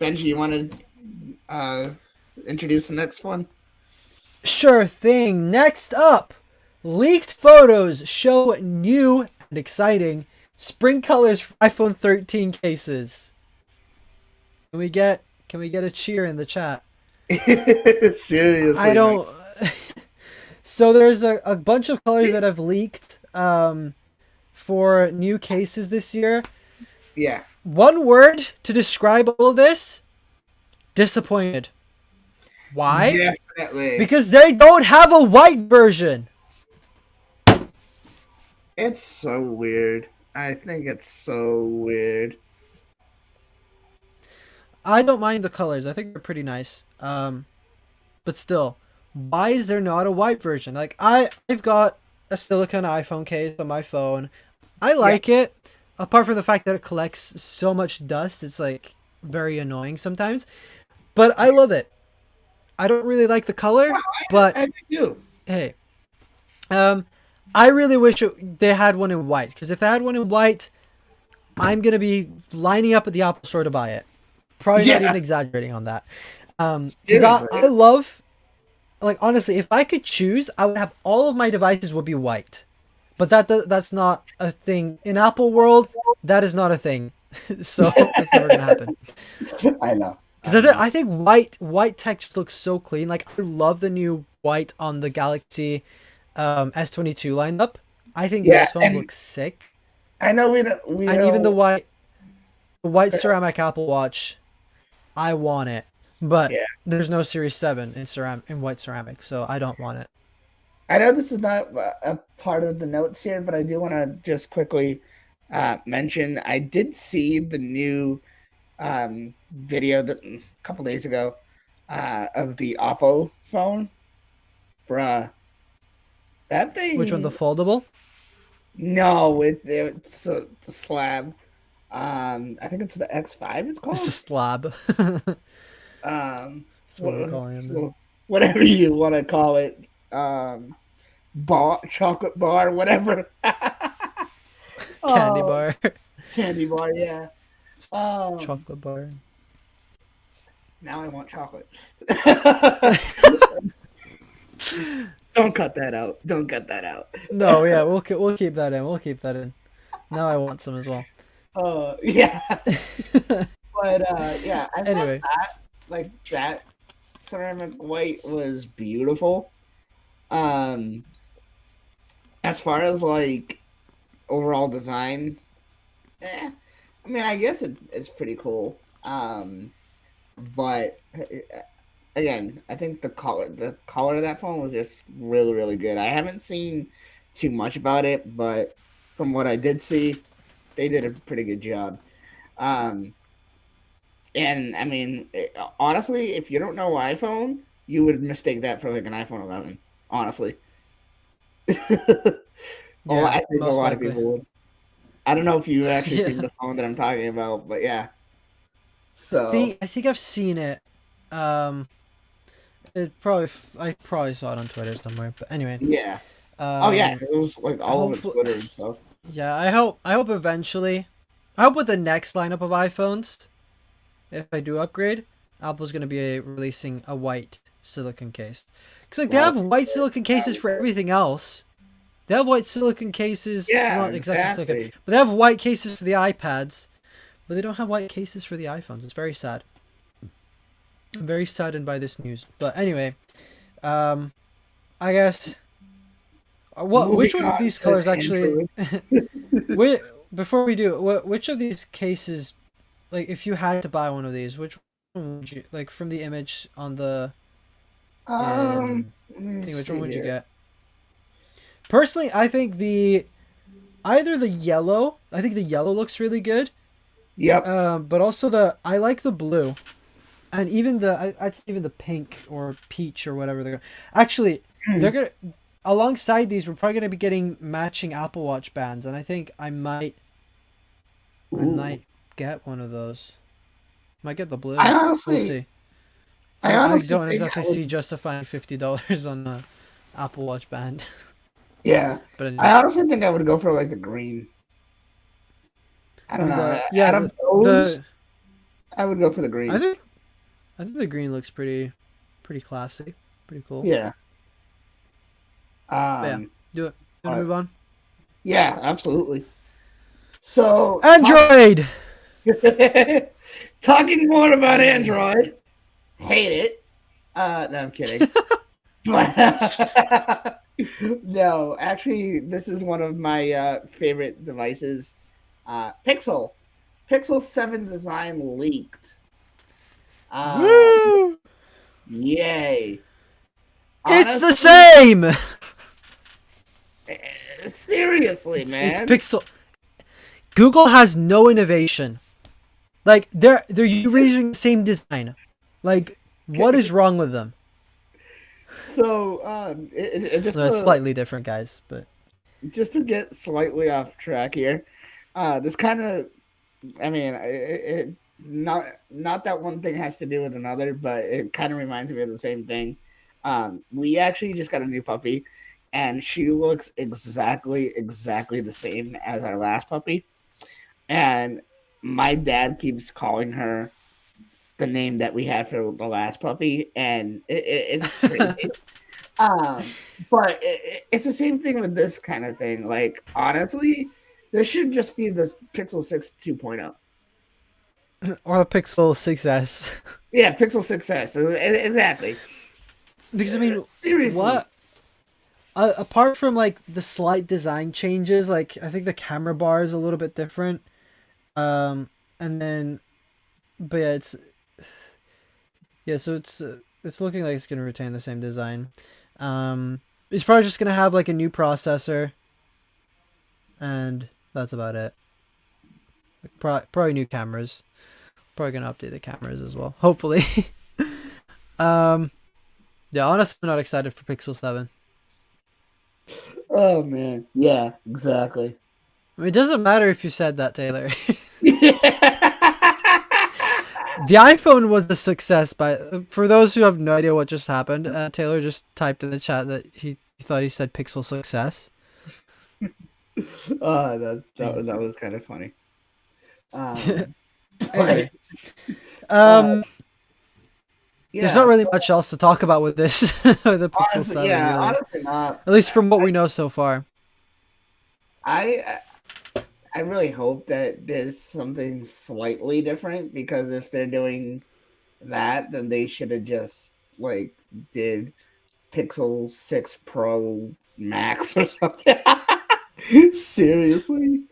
Benji, you want to introduce the next one? sure thing. Next up, leaked photos show new and exciting spring colors for iPhone 13 cases. Can we get a cheer in the chat? I Seriously, man. don't. So there's a bunch of colors that have leaked for new cases this year. Yeah, One word to describe all of this: disappointed. Why? definitely. Because they don't have a white version. It's so weird. I think it's so weird. I don't mind the colors. I think they're pretty nice. But still, why is there not a white version? Like I've got a silicone iPhone case on my phone. I Yeah, like it. Apart from the fact that it collects so much dust, it's like very annoying sometimes. But I love it. I don't really like the color, but I do. hey, um, I really wish they had one in white. Because if they had one in white, I'm gonna be lining up at the Apple Store to buy it. Probably not Yeah, even exaggerating on that. Because I seriously. love, like, honestly, if I could choose, I would have all of my devices would be white. But that's not a thing in Apple world. That is not a thing. So that's never gonna happen. I know. Because I know. I think white tech just looks so clean. Like I love the new white on the Galaxy S22 lineup. I think Yeah, those phones and look sick. I know we And even don't. the white ceramic Apple Watch, I want it. But Yeah, there's no Series 7 in white ceramic, so I don't want it. I know this is not a part of the notes here, but I do want to just quickly mention I did see the new video that a couple days ago of the Oppo phone, bruh. That Which one, the thing, foldable? no, it's a slab. I think it's the X5. It's It's a called. slab. That's Um, what we're wha- calling it now. so whatever you want to call it. Bar, chocolate bar, whatever. Candy Oh, bar. candy bar, yeah. Um, Chocolate bar. now I want chocolate. Don't cut that out. Don't cut that out. No, yeah, we'll keep that in. We'll keep that in. Now I want some as well. Yeah, but yeah, I thought Anyway, that ceramic white was beautiful. Um, as far as like overall design, I mean, I guess it's pretty cool. Um, but again, I think the color of that phone was just really really good. I haven't seen too much about it, but from what I did see, they did a pretty good job. Um, and I mean, honestly, if you don't know iPhone, you would mistake that for like an iPhone 11. Honestly, oh, Yeah, I think a most lot of likely. people would. I don't know if you've actually seen Yeah. the phone that I'm talking about, but yeah. I So think I think I've seen it. Um, I probably saw it on Twitter somewhere. But anyway, yeah. Oh yeah, um, it was like all over hopefully, Twitter and stuff. yeah. I hope eventually, I hope with the next lineup of iPhones, if I do upgrade, Apple's gonna be releasing a white silicon case. Cause like they That have would be white good. silicon That cases would for be good. everything else. They have white silicon cases. Well, Yeah, not exactly silicon, exactly. but they have white cases for the iPads. But they don't have white cases for the iPhones. It's very sad. I'm very saddened by this news. But anyway, um, I guess Moving which one of on these to colors actually? Android. Wait, before we do, which of these cases, like if you had to buy one of these, which one would you like from the image on the Let me thing? Which one see would you here. get? Personally, I think either the yellow. I think the yellow looks really good. Yep. But also I like the blue. And even I'd say even the pink or peach or whatever they're actually they're gonna alongside these we're probably gonna be getting matching Apple Watch bands, and I think I Ooh. might get one of those. Might get the I blue. We'll honestly, see. I I honestly don't think exactly I would. see justifying $50 on a Apple Watch band, Yeah, but anyway, I honestly think I would go for like the green. I don't know. the yeah Out of those, the I would go for the I green. think I think the green looks pretty classy, pretty cool. Yeah. But yeah, Um. do it. You want to But move on? yeah, absolutely. So Android. talking more about Android. Android. Hate it. No, I'm kidding. But no, actually, this is one of my favorite devices. Pixel 7 design leaked. Um, Woo! yay. It's the Honestly, same. seriously, It's man. Pixel. Google has no innovation. Like they're Since using the same design. Like what is wrong with them? so, No, it's slightly different, guys. But just to get slightly off track here, this kind of, I mean, not that one thing has to do with another, but it kind of reminds me of the same thing. We actually just got a new puppy, and she looks exactly the same as our last puppy. And my dad keeps calling her the name that we had for the last puppy, and it's crazy. Um, but it's the same thing with this kind of thing. Like honestly, this should just be the Pixel 6 2.0. or the Pixel 6S. Yeah, Pixel 6S. Exactly. Because I mean, Seriously. what apart from like the slight design changes, like I think the camera bar is a little bit different. And then but yeah, so it's looking like it's gonna retain the same design. It's probably just gonna have like a new processor, and that's about it. Like, probably new cameras. Probably gonna update the cameras as well. Hopefully. um, yeah. Honestly, I'm not excited for Pixel 7. Oh man. Yeah, exactly. I mean, it doesn't matter if you said that, Taylor. Yeah. The iPhone was a success, but for those who have no idea what just happened, Taylor just typed in the chat that he thought he said Pixel success. Oh, that that And was, that was kind of funny. Um, but anyway, uh, um, there's not yeah. really So much else to talk about with this, with the Pixel honestly, 7, yeah, really. honestly, not. At least from what we know so far. I I really hope that there's something slightly different because if they're doing that, then they should have just like did Pixel 6 Pro Max or something. Seriously.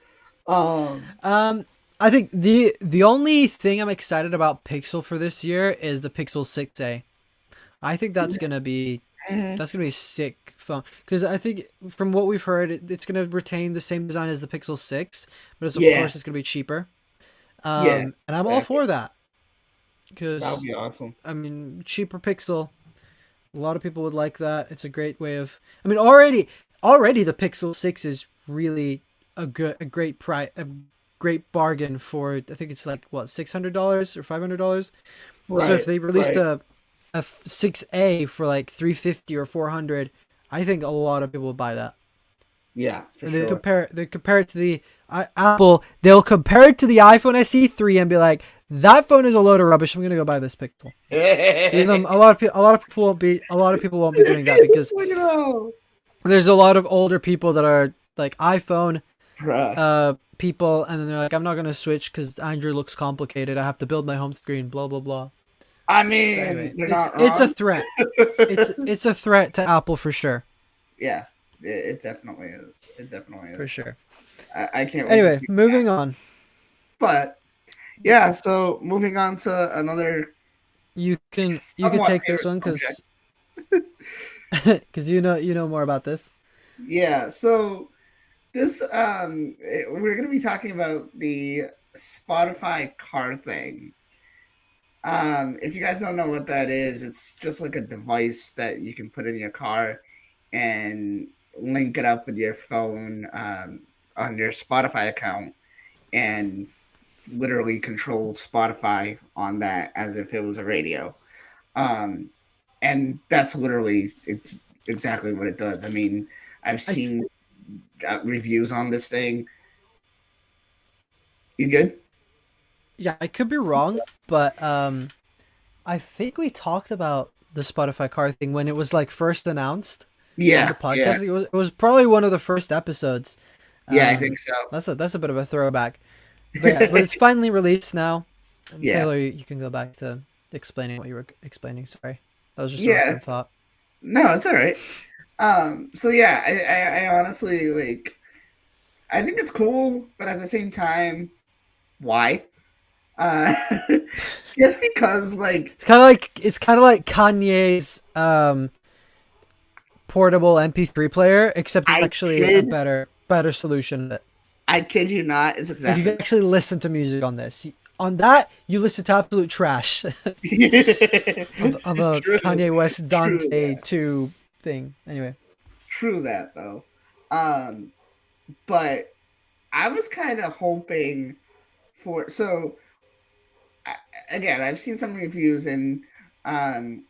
Um Um, I think the only thing I'm excited about Pixel for this year is the Pixel 6a. I think Mhm. that's gonna be a sick phone because I think from what we've heard, it's gonna retain the same design as the Pixel 6, but of Yeah, course it's gonna be cheaper. yeah, And I'm all exactly. for that That would because be awesome. I mean, cheaper Pixel. A lot of people would like that. It's a great way of. I mean, already the Pixel 6 is really a great price, a great bargain for. I think it's like what $600 or $500. So if Right, they released right. a 6A for like 350 or 400, I think a lot of people would buy that. Yeah, for And sure. they compare it to the Apple. They'll compare it to the iPhone SE3 and be like, that phone is a load of rubbish. I'm gonna go buy this Pixel. Even though a lot of people won't be doing that because Look at all. there's a lot of older people that are like iPhone Bruh. people, and then they're like, I'm not gonna switch because Android looks complicated. I have to build my home screen. Blah blah blah. I But mean, anyway, they're not it's a wrong. threat. It's a threat to Apple for sure. Yeah, it definitely is. It definitely For is. sure. I can't wait to Anyway, see that. moving on. But yeah, so moving on to another You could somewhat take this favorite one subject. because you know more about this. Yeah, so this we're gonna be talking about the Spotify car thing. If you guys don't know what that is, it's just like a device that you can put in your car and link it up with your phone on your Spotify account and literally control Spotify on that as if it was a radio. Um, and that's literally exactly what it does. I mean, I've I th- seen reviews on this thing. You good? yeah, I could be wrong, but I think we talked about the Spotify car thing when it was like first announced on the Yeah, yeah, podcast. It was probably one of the first episodes. yeah. I think so. That's a bit of a throwback. But yeah, but it's finally released now. And Yeah. Taylor, you can go back to explaining what you were explaining. Sorry, that was just a random Yes. thought. No, it's all right. So yeah, I honestly like. I think it's cool, but at the same time, why? Uh, just because, like, It's kind of like Kanye's portable MP3 player, except it's I actually a kid, better solution. I kid you not, is Like you exactly can actually listen to music on this. On that, you listen to absolute trash on the true, Kanye West true Dante that, 2 thing. Anyway, true that though. Um, but I was kind of hoping for so I, again, I've seen some reviews, and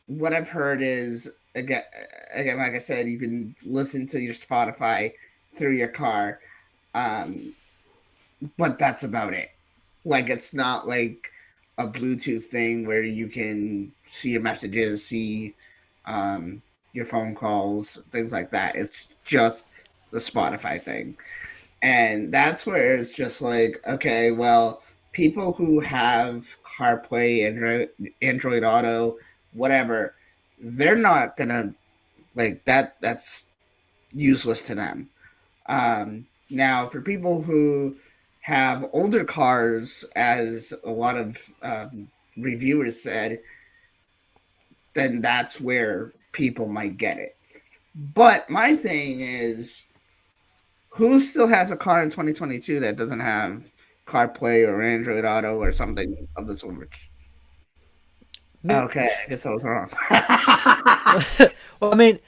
what I've heard is again, like I said, you can listen to your Spotify through your car, um, but that's about it. Like, it's not like a Bluetooth thing where you can see your messages, see your phone calls, things like that. It's just the Spotify thing. And that's where it's just like, okay, well, people who have CarPlay, Android Auto, whatever, they're not gonna like that. That's useless to them. Now, for people who have older cars, as a lot of reviewers said, then that's where people might get it. But my thing is, who still has a car in 2022 that doesn't have CarPlay or Android Auto or something of the sorts? me. Okay, I guess I was wrong. Well, I mean,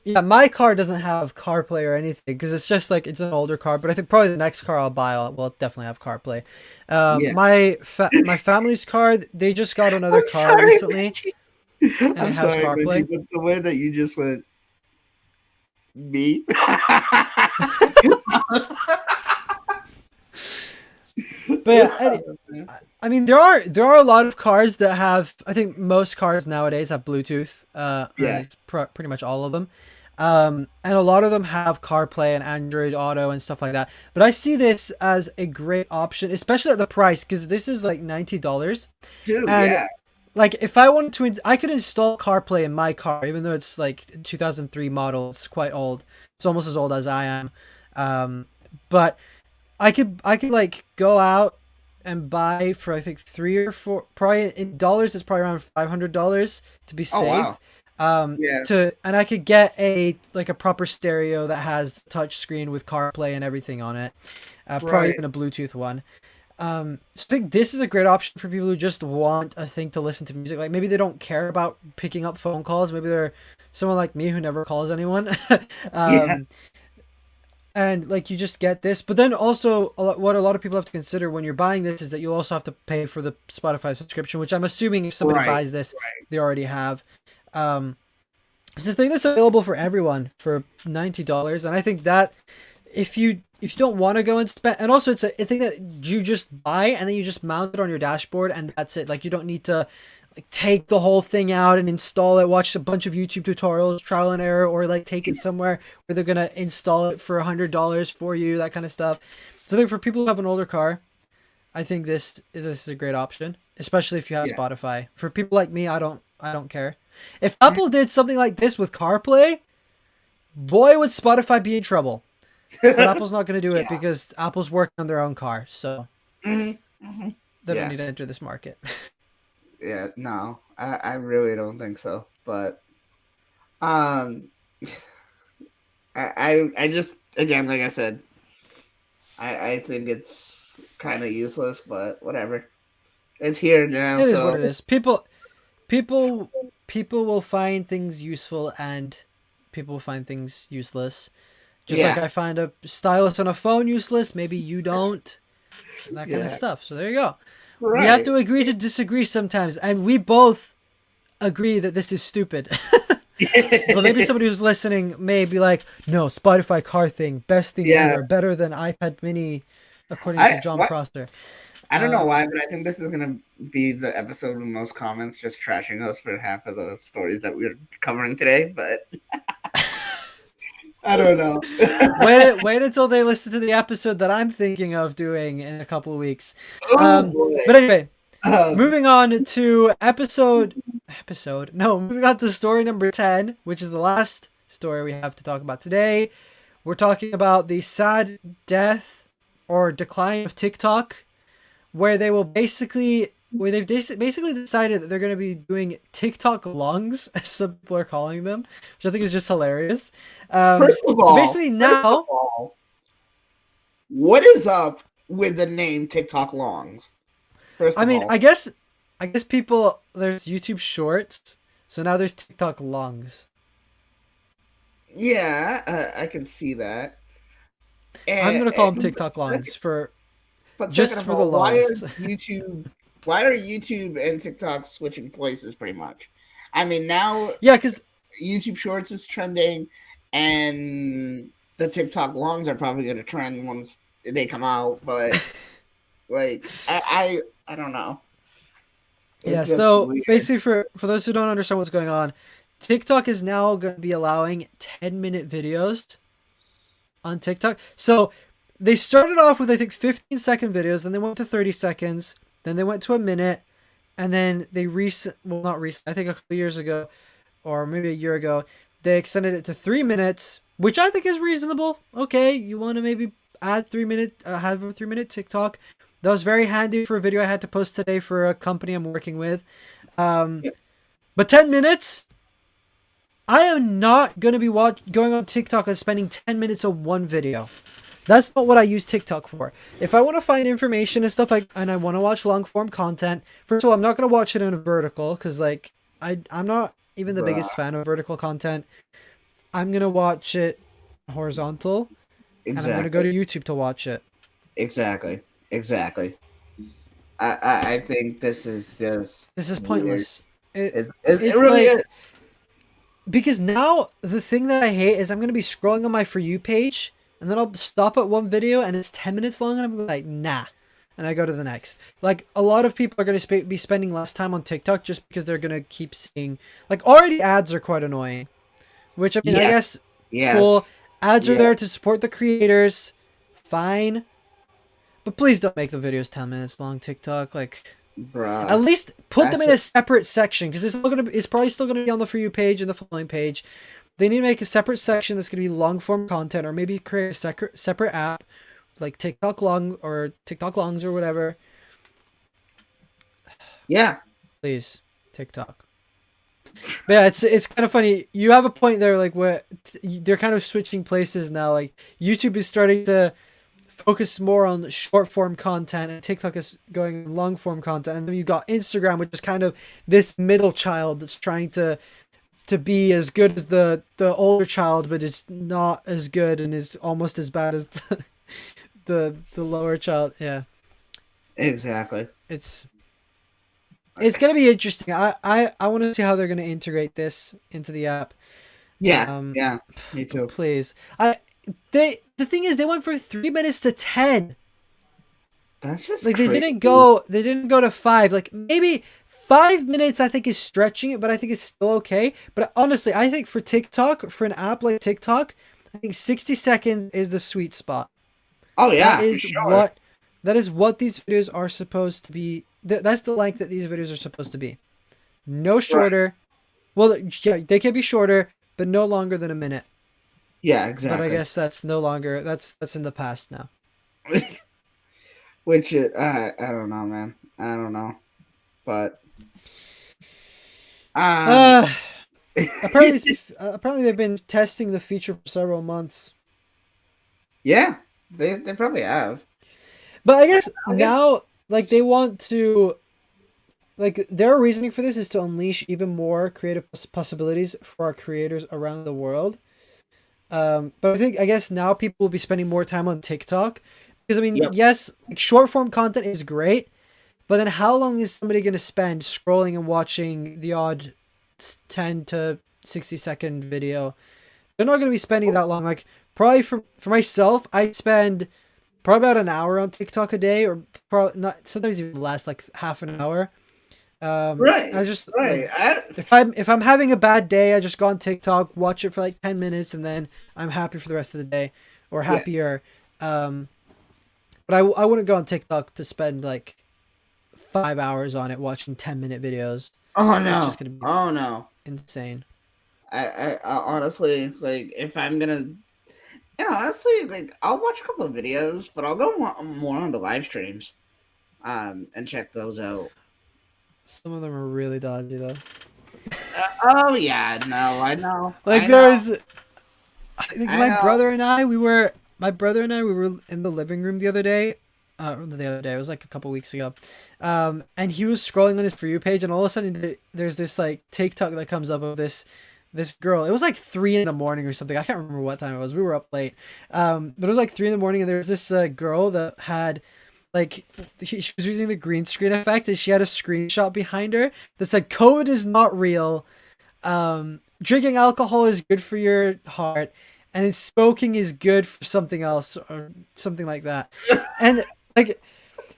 yeah, my car doesn't have CarPlay or anything because it's just like it's an older car. But I think probably the next car I'll buy will definitely have CarPlay. Yeah. My family's car, they just got another I'm car sorry, recently, Benji. and I'm it has sorry, Benji, CarPlay. but the way that you just went, me? But yeah, I mean, there are a lot of cars that have. I think most cars nowadays have Bluetooth. Or at Yeah, least pretty much all of them. And a lot of them have CarPlay and Android Auto and stuff like that. But I see this as a great option, especially at the price, because this is like $90. dude, And yeah. like, if I wanted to, I could install CarPlay in my car, even though it's like 2003 model. It's quite old. It's almost as old as I am. But I could like go out and buy for I think 3 or 4, probably in dollars it's probably around $500 to be Oh safe. wow. Yeah. And I could get a proper stereo that has touch screen with CarPlay and everything on it. Probably Right. even a Bluetooth one. So I think this is a great option for people who just want a thing to listen to music. Like maybe they don't care about picking up phone calls. Maybe they're someone like me who never calls anyone. Yeah. um, and like you just get this, but then also what a lot of people have to consider when you're buying this is that you'll also have to pay for the Spotify subscription, which I'm assuming if somebody Right. buys this, Right. they already have. Um, it's a thing that's available for everyone for $90, and I think that if you don't want to go and spend, and also it's a thing that you just buy and then you just mount it on your dashboard and that's it. Like you don't need to like take the whole thing out and install it, watch a bunch of YouTube tutorials, trial and error, or like take it somewhere where they're gonna install it for $100 for you, that kind of stuff. So I think for people who have an older car, I think this is a great option, especially if you have Yeah. Spotify. For people like me, I don't care. If Apple did something like this with CarPlay, boy would Spotify be in trouble. But Apple's not going to do it Yeah. because Apple's working on their own car, so Hmm. Hmm. they don't Yeah. need to enter this market. Yeah. No, I really don't think so. But um, I just again, like I said, I think it's kind of useless, but whatever. It's here now, It is what so it is. People, people will find things useful and people will find things useless. Just like yeah. I find a stylus on a phone useless, maybe you don't. That kind of Yeah. stuff. So there you go. We have Right. to agree to disagree sometimes, and we both agree that this is stupid. But maybe somebody who's listening may be like, "No, Spotify car thing, best thing Yeah. ever, better than iPad Mini," according to I John what Prosser. I don't know Um, why, but I think this is gonna be the episode with most comments, just trashing us for half of the stories that we're covering today. But I don't know. wait until they listen to the episode that I'm thinking of doing in a couple of weeks. Oh boy. But anyway, Um, moving on to moving on to story number 10, which is the last story we have to talk about today. We're talking about the sad death or decline of TikTok, where they've basically decided that they're going to be doing TikTok lungs, as some people are calling them, which I think is just hilarious. first of So all, basically now, what is up with the name TikTok Longs? First I of mean, all, I guess people, there's YouTube Shorts, so now there's TikTok lungs. yeah, I can see that. I'm gonna call them But TikTok lungs for second just of for the all, why are lulz. YouTube? Why are YouTube and TikTok switching places? Pretty much. I mean, now Yeah, because YouTube Shorts is trending, and the TikTok longs are probably going to trend once they come out. But like, I don't know. yeah, It's just so weird. basically for those who don't understand what's going on, TikTok is now going to be allowing 10-minute videos on TikTok. So they started off with I think 15-second videos, then they went to 30 seconds, then they went to a minute, and then they not recent, I think a couple years ago or maybe a year ago, they extended it to 3 minutes, which I think is reasonable. Okay, you want to maybe add 3 minute have a 3 minute TikTok. That was very handy for a video I had to post today for a company I'm working with. Um, Yep. but 10 minutes, I am not going to be going on TikTok and spending 10 minutes on one video. That's not what I use TikTok for. If I want to find information and stuff and I want to watch long form content, first of all, I'm not going to watch it in a vertical because like I'm not even the Bruh. biggest fan of vertical content. I'm going to watch it horizontal and I'm going to go to Exactly. YouTube to watch it. Exactly. Exactly. I think this is just This is weird. pointless. It It's really like is. because now the thing that I hate is I'm going to be scrolling on my For You page and then I'll stop at one video and it's 10 minutes long and I'm like, nah. And I go to the next. Like, a lot of people are going to be spending less time on TikTok just because they're going to keep seeing... Like, already ads are quite annoying. Which, I mean, I Yes. guess, cool. Yes. Ads are Yeah. there to support the creators. Fine. But please don't make the videos 10 minutes long, TikTok. Like... Bruh. At least put them That's in a just separate section because it's probably still gonna be on the For You page and the following page. They need to make a separate section that's gonna be long form content, or maybe create a separate app like TikTok Long or TikTok Longs or whatever, Yeah. Please, TikTok. But yeah, it's kind of funny. You have a point there, like where they're kind of switching places now. Like YouTube is starting to focus more on short form content, and TikTok is going long form content. And then you got Instagram, which is kind of this middle child that's trying to be as good as the older child, but is not as good and is almost as bad as the lower child. Yeah, Exactly. it's it's gonna be interesting. I want to see how they're gonna integrate this into the app. Yeah. Um, Yeah. Me too. please, the thing is they went from 3 minutes to 10. That's just Like they crazy. didn't go to 5. Like maybe 5 minutes I think is stretching it, but I think it's still okay. But honestly, I think for TikTok, for an app like TikTok, I think 60 seconds is the sweet spot. Oh That yeah, for is sure. what these videos are supposed to be. That's the length that these videos are supposed to be. No Right. shorter. Well, yeah, they can be shorter, but no longer than a minute. Yeah, But I exactly. guess that's no longer that's in the past now. Which I don't know, man. I don't know, but um, Uh apparently they've been testing the feature for several months. yeah, they probably have. But I guess I guess. now, like, they want to, like, their reasoning for this is to unleash even more creative possibilities for our creators around the world. But I guess now people will be spending more time on TikTok because I mean, Yep. yes, like, short form content is great, but then how long is somebody going to spend scrolling and watching the odd 10 to 60 second video? They're not going to be spending that long. Like, probably for myself, I spend probably about an hour on TikTok a day, or probably not. Sometimes even less, like half an hour. I Right. just Right. like if I'm having a bad day, I just go on TikTok, watch it for like 10 minutes, and then I'm happy for the rest of the day, or Yeah. happier. Um, but I wouldn't go on TikTok to spend like 5 hours on it watching 10-minute videos. Oh It's just no. gonna be Oh no. insane. I honestly like if I'm gonna, honestly, like I'll watch a couple of videos, but I'll go more on the live streams, and check those out. Some of them are really dodgy though. Oh yeah, no, Like I know, there's I think I know. my brother and I we were in the living room the other day. It was like a couple weeks ago. And he was scrolling on his For You page, and all of a sudden there's this like TikTok that comes up of this girl. It was like 3 in the morning or something. I can't remember what time it was. We were up late. But it was like 3 in the morning, and there was this girl that had like she was using the green screen effect, and she had a screenshot behind her that said "COVID is not real." Drinking alcohol is good for your heart, and then smoking is good for something else or something like that. And like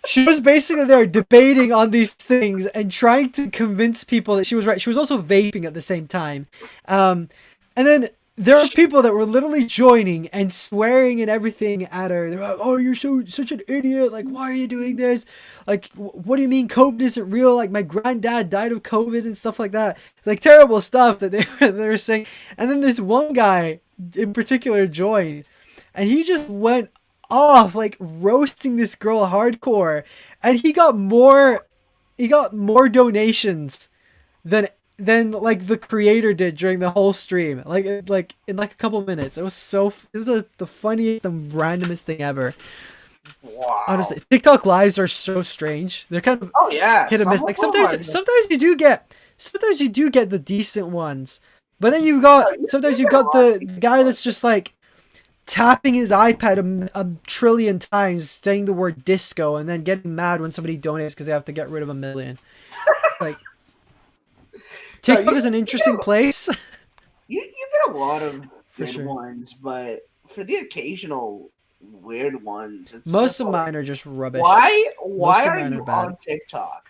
she was basically there debating on these things and trying to convince people that she was right. She was also vaping at the same time. And then there are people that were literally joining and swearing and everything at her. They're like, "Oh, you're such an idiot! Like, why are you doing this? Like, what do you mean COVID isn't real? Like, my granddad died of COVID and stuff like that. Like, terrible stuff that they were saying." And then this one guy in particular joined, and he just went off like roasting this girl hardcore, and he got more donations than like the creator did during the whole stream, like in like a couple minutes. It was the funniest and randomest thing ever. Wow. Honestly, TikTok lives are so strange. They're kind of Oh yeah, hit or some miss. of Like them are. sometimes you do get the decent ones, but then You sometimes you've get a got lot of the decent guy ones. that's just like tapping his iPad a trillion times, saying the word disco, and then getting mad when somebody donates because they have to get rid of 1 million. Like, No, TikTok is an you interesting place. you get a lot of For good sure. ones, but for the occasional weird ones, it's Most just of like mine are just rubbish. why Most of are mine are you bad. on TikTok?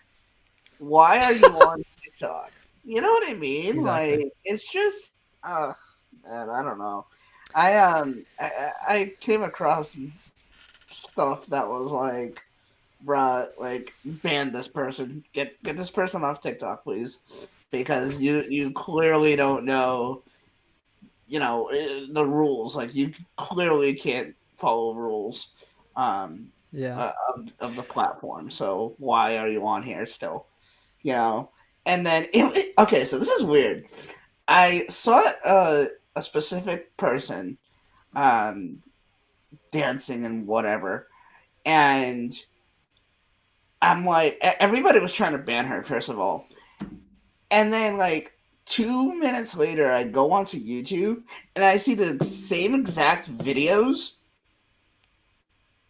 Why are you on TikTok? You know what I mean? Exactly. Like it's just man, I don't know. I came across stuff that was like, bruh, like ban this person, get this person off TikTok, please, because you clearly don't know, the rules. Like you clearly can't follow rules, Yeah. of the platform. So why are you on here still? you know. And then okay, so this is weird. I saw a specific person um, dancing and whatever, and I'm like, everybody was trying to ban her first of all, and then like 2 minutes later, I go onto YouTube and I see the same exact videos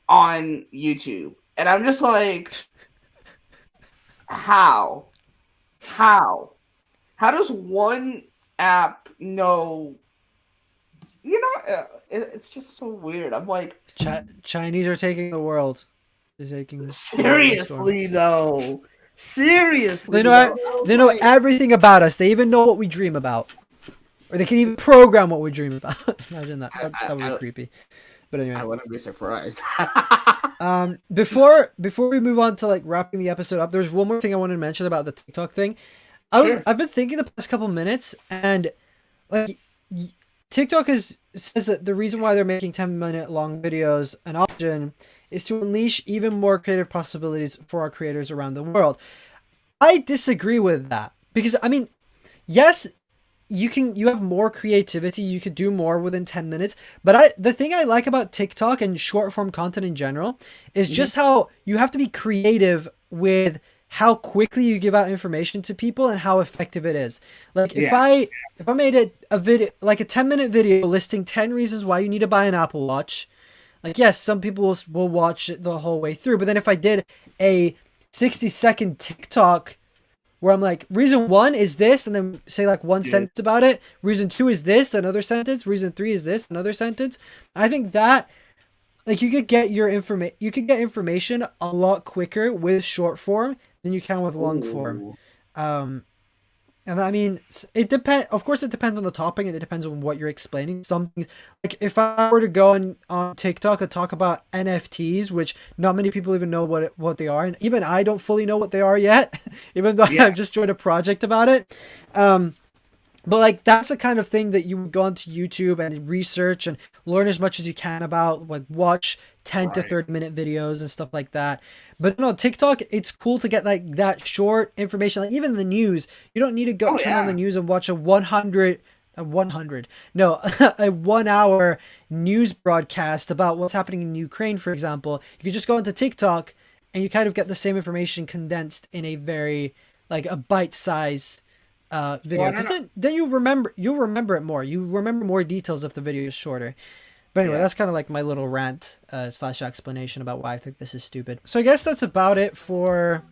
on YouTube, and I'm just like, how, how, how does one app know? You know, it's just so weird. I'm like, Chinese are taking the world. They're taking seriously though. Seriously, They know though. they know everything about us. They even know what we dream about, or they can even program what we dream about. Imagine that. That would be creepy. But anyway, I wouldn't be surprised. before we move on to like wrapping the episode up, there's one more thing I wanted to mention about the TikTok thing. I've been thinking the past couple minutes, and like TikTok says that the reason why they're making 10-minute long videos an option is to unleash even more creative possibilities for our creators around the world. I disagree with that, because I mean, yes, you have more creativity, you could do more within 10 minutes, but the thing I like about TikTok and short form content in general is just how you have to be creative with how quickly you give out information to people and how effective it is. Like if I made a video, like a 10-minute video listing 10 reasons why you need to buy an Apple Watch, like yes, some people will watch it the whole way through, but then if I did a 60-second TikTok where I'm like, reason 1 is this, and then say like one sentence about it, reason 2 is this, another sentence, reason 3 is this, another sentence, I think that like you could get information a lot quicker with short form than you can with long form. And I mean, of course, it depends on the topic, and it depends on what you're explaining. Something like if I were to go on TikTok and talk about NFTs, which not many people even know what they are, and even I don't fully know what they are yet, even though I've just joined a project about it. But like that's the kind of thing that you would go onto YouTube and research and learn as much as you can about, like watch 10 to 30-minute videos and stuff like that. But on TikTok, it's cool to get like that short information. Like even the news, you don't need to go turn on the news and watch a 1-hour news broadcast about what's happening in Ukraine, for example. You could just go into TikTok and you kind of get the same information condensed in a very like a bite-sized video, because then you'll remember it more. You remember more details if the video is shorter. But anyway, that's kind of like my little rant / explanation about why I think this is stupid. So I guess that's about it for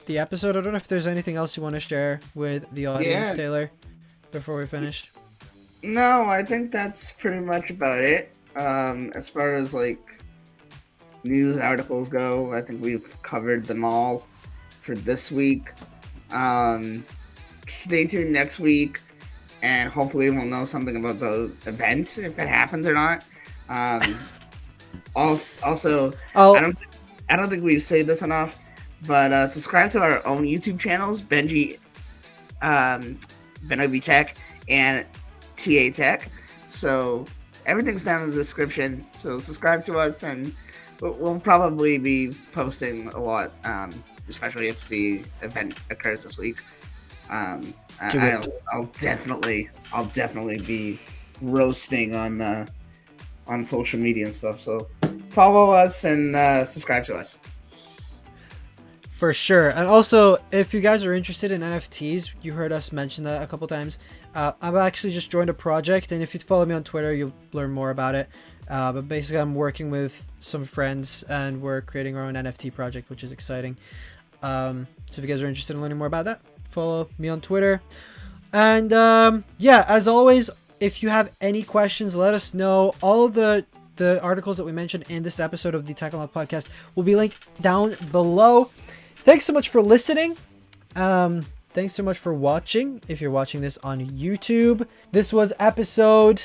the episode. I don't know if there's anything else you want to share with the audience, Taylor, before we finish. No, I think that's pretty much about it. As far as like news articles go, I think we've covered them all for this week. Stay tuned next week, and hopefully we'll know something about the event, if it happens or not. Also, I don't think we say this enough, but subscribe to our own YouTube channels, BenObi Tech and TA Tech. So everything's down in the description. So subscribe to us, and we'll probably be posting a lot, especially if the event occurs this week. I'll definitely be roasting on social media and stuff. So follow us and subscribe to us. For sure. And also, if you guys are interested in NFTs, you heard us mention that a couple times. I've actually just joined a project, and if you follow me on Twitter, you'll learn more about it. But basically, I'm working with some friends, and we're creating our own NFT project, which is exciting. So if you guys are interested in learning more about that, follow me on Twitter. And as always, if you have any questions, let us know. All of the articles that we mentioned in this episode of the Tech Unlocked podcast will be linked down below. Thanks so much for listening. Thanks so much for watching, if you're watching this on YouTube. This was episode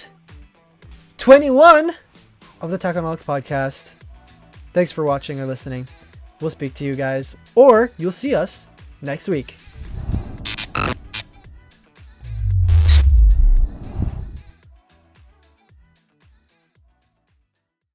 21 of the Tech Unlocked podcast. Thanks for watching or listening. We'll speak to you guys, or you'll see us next week.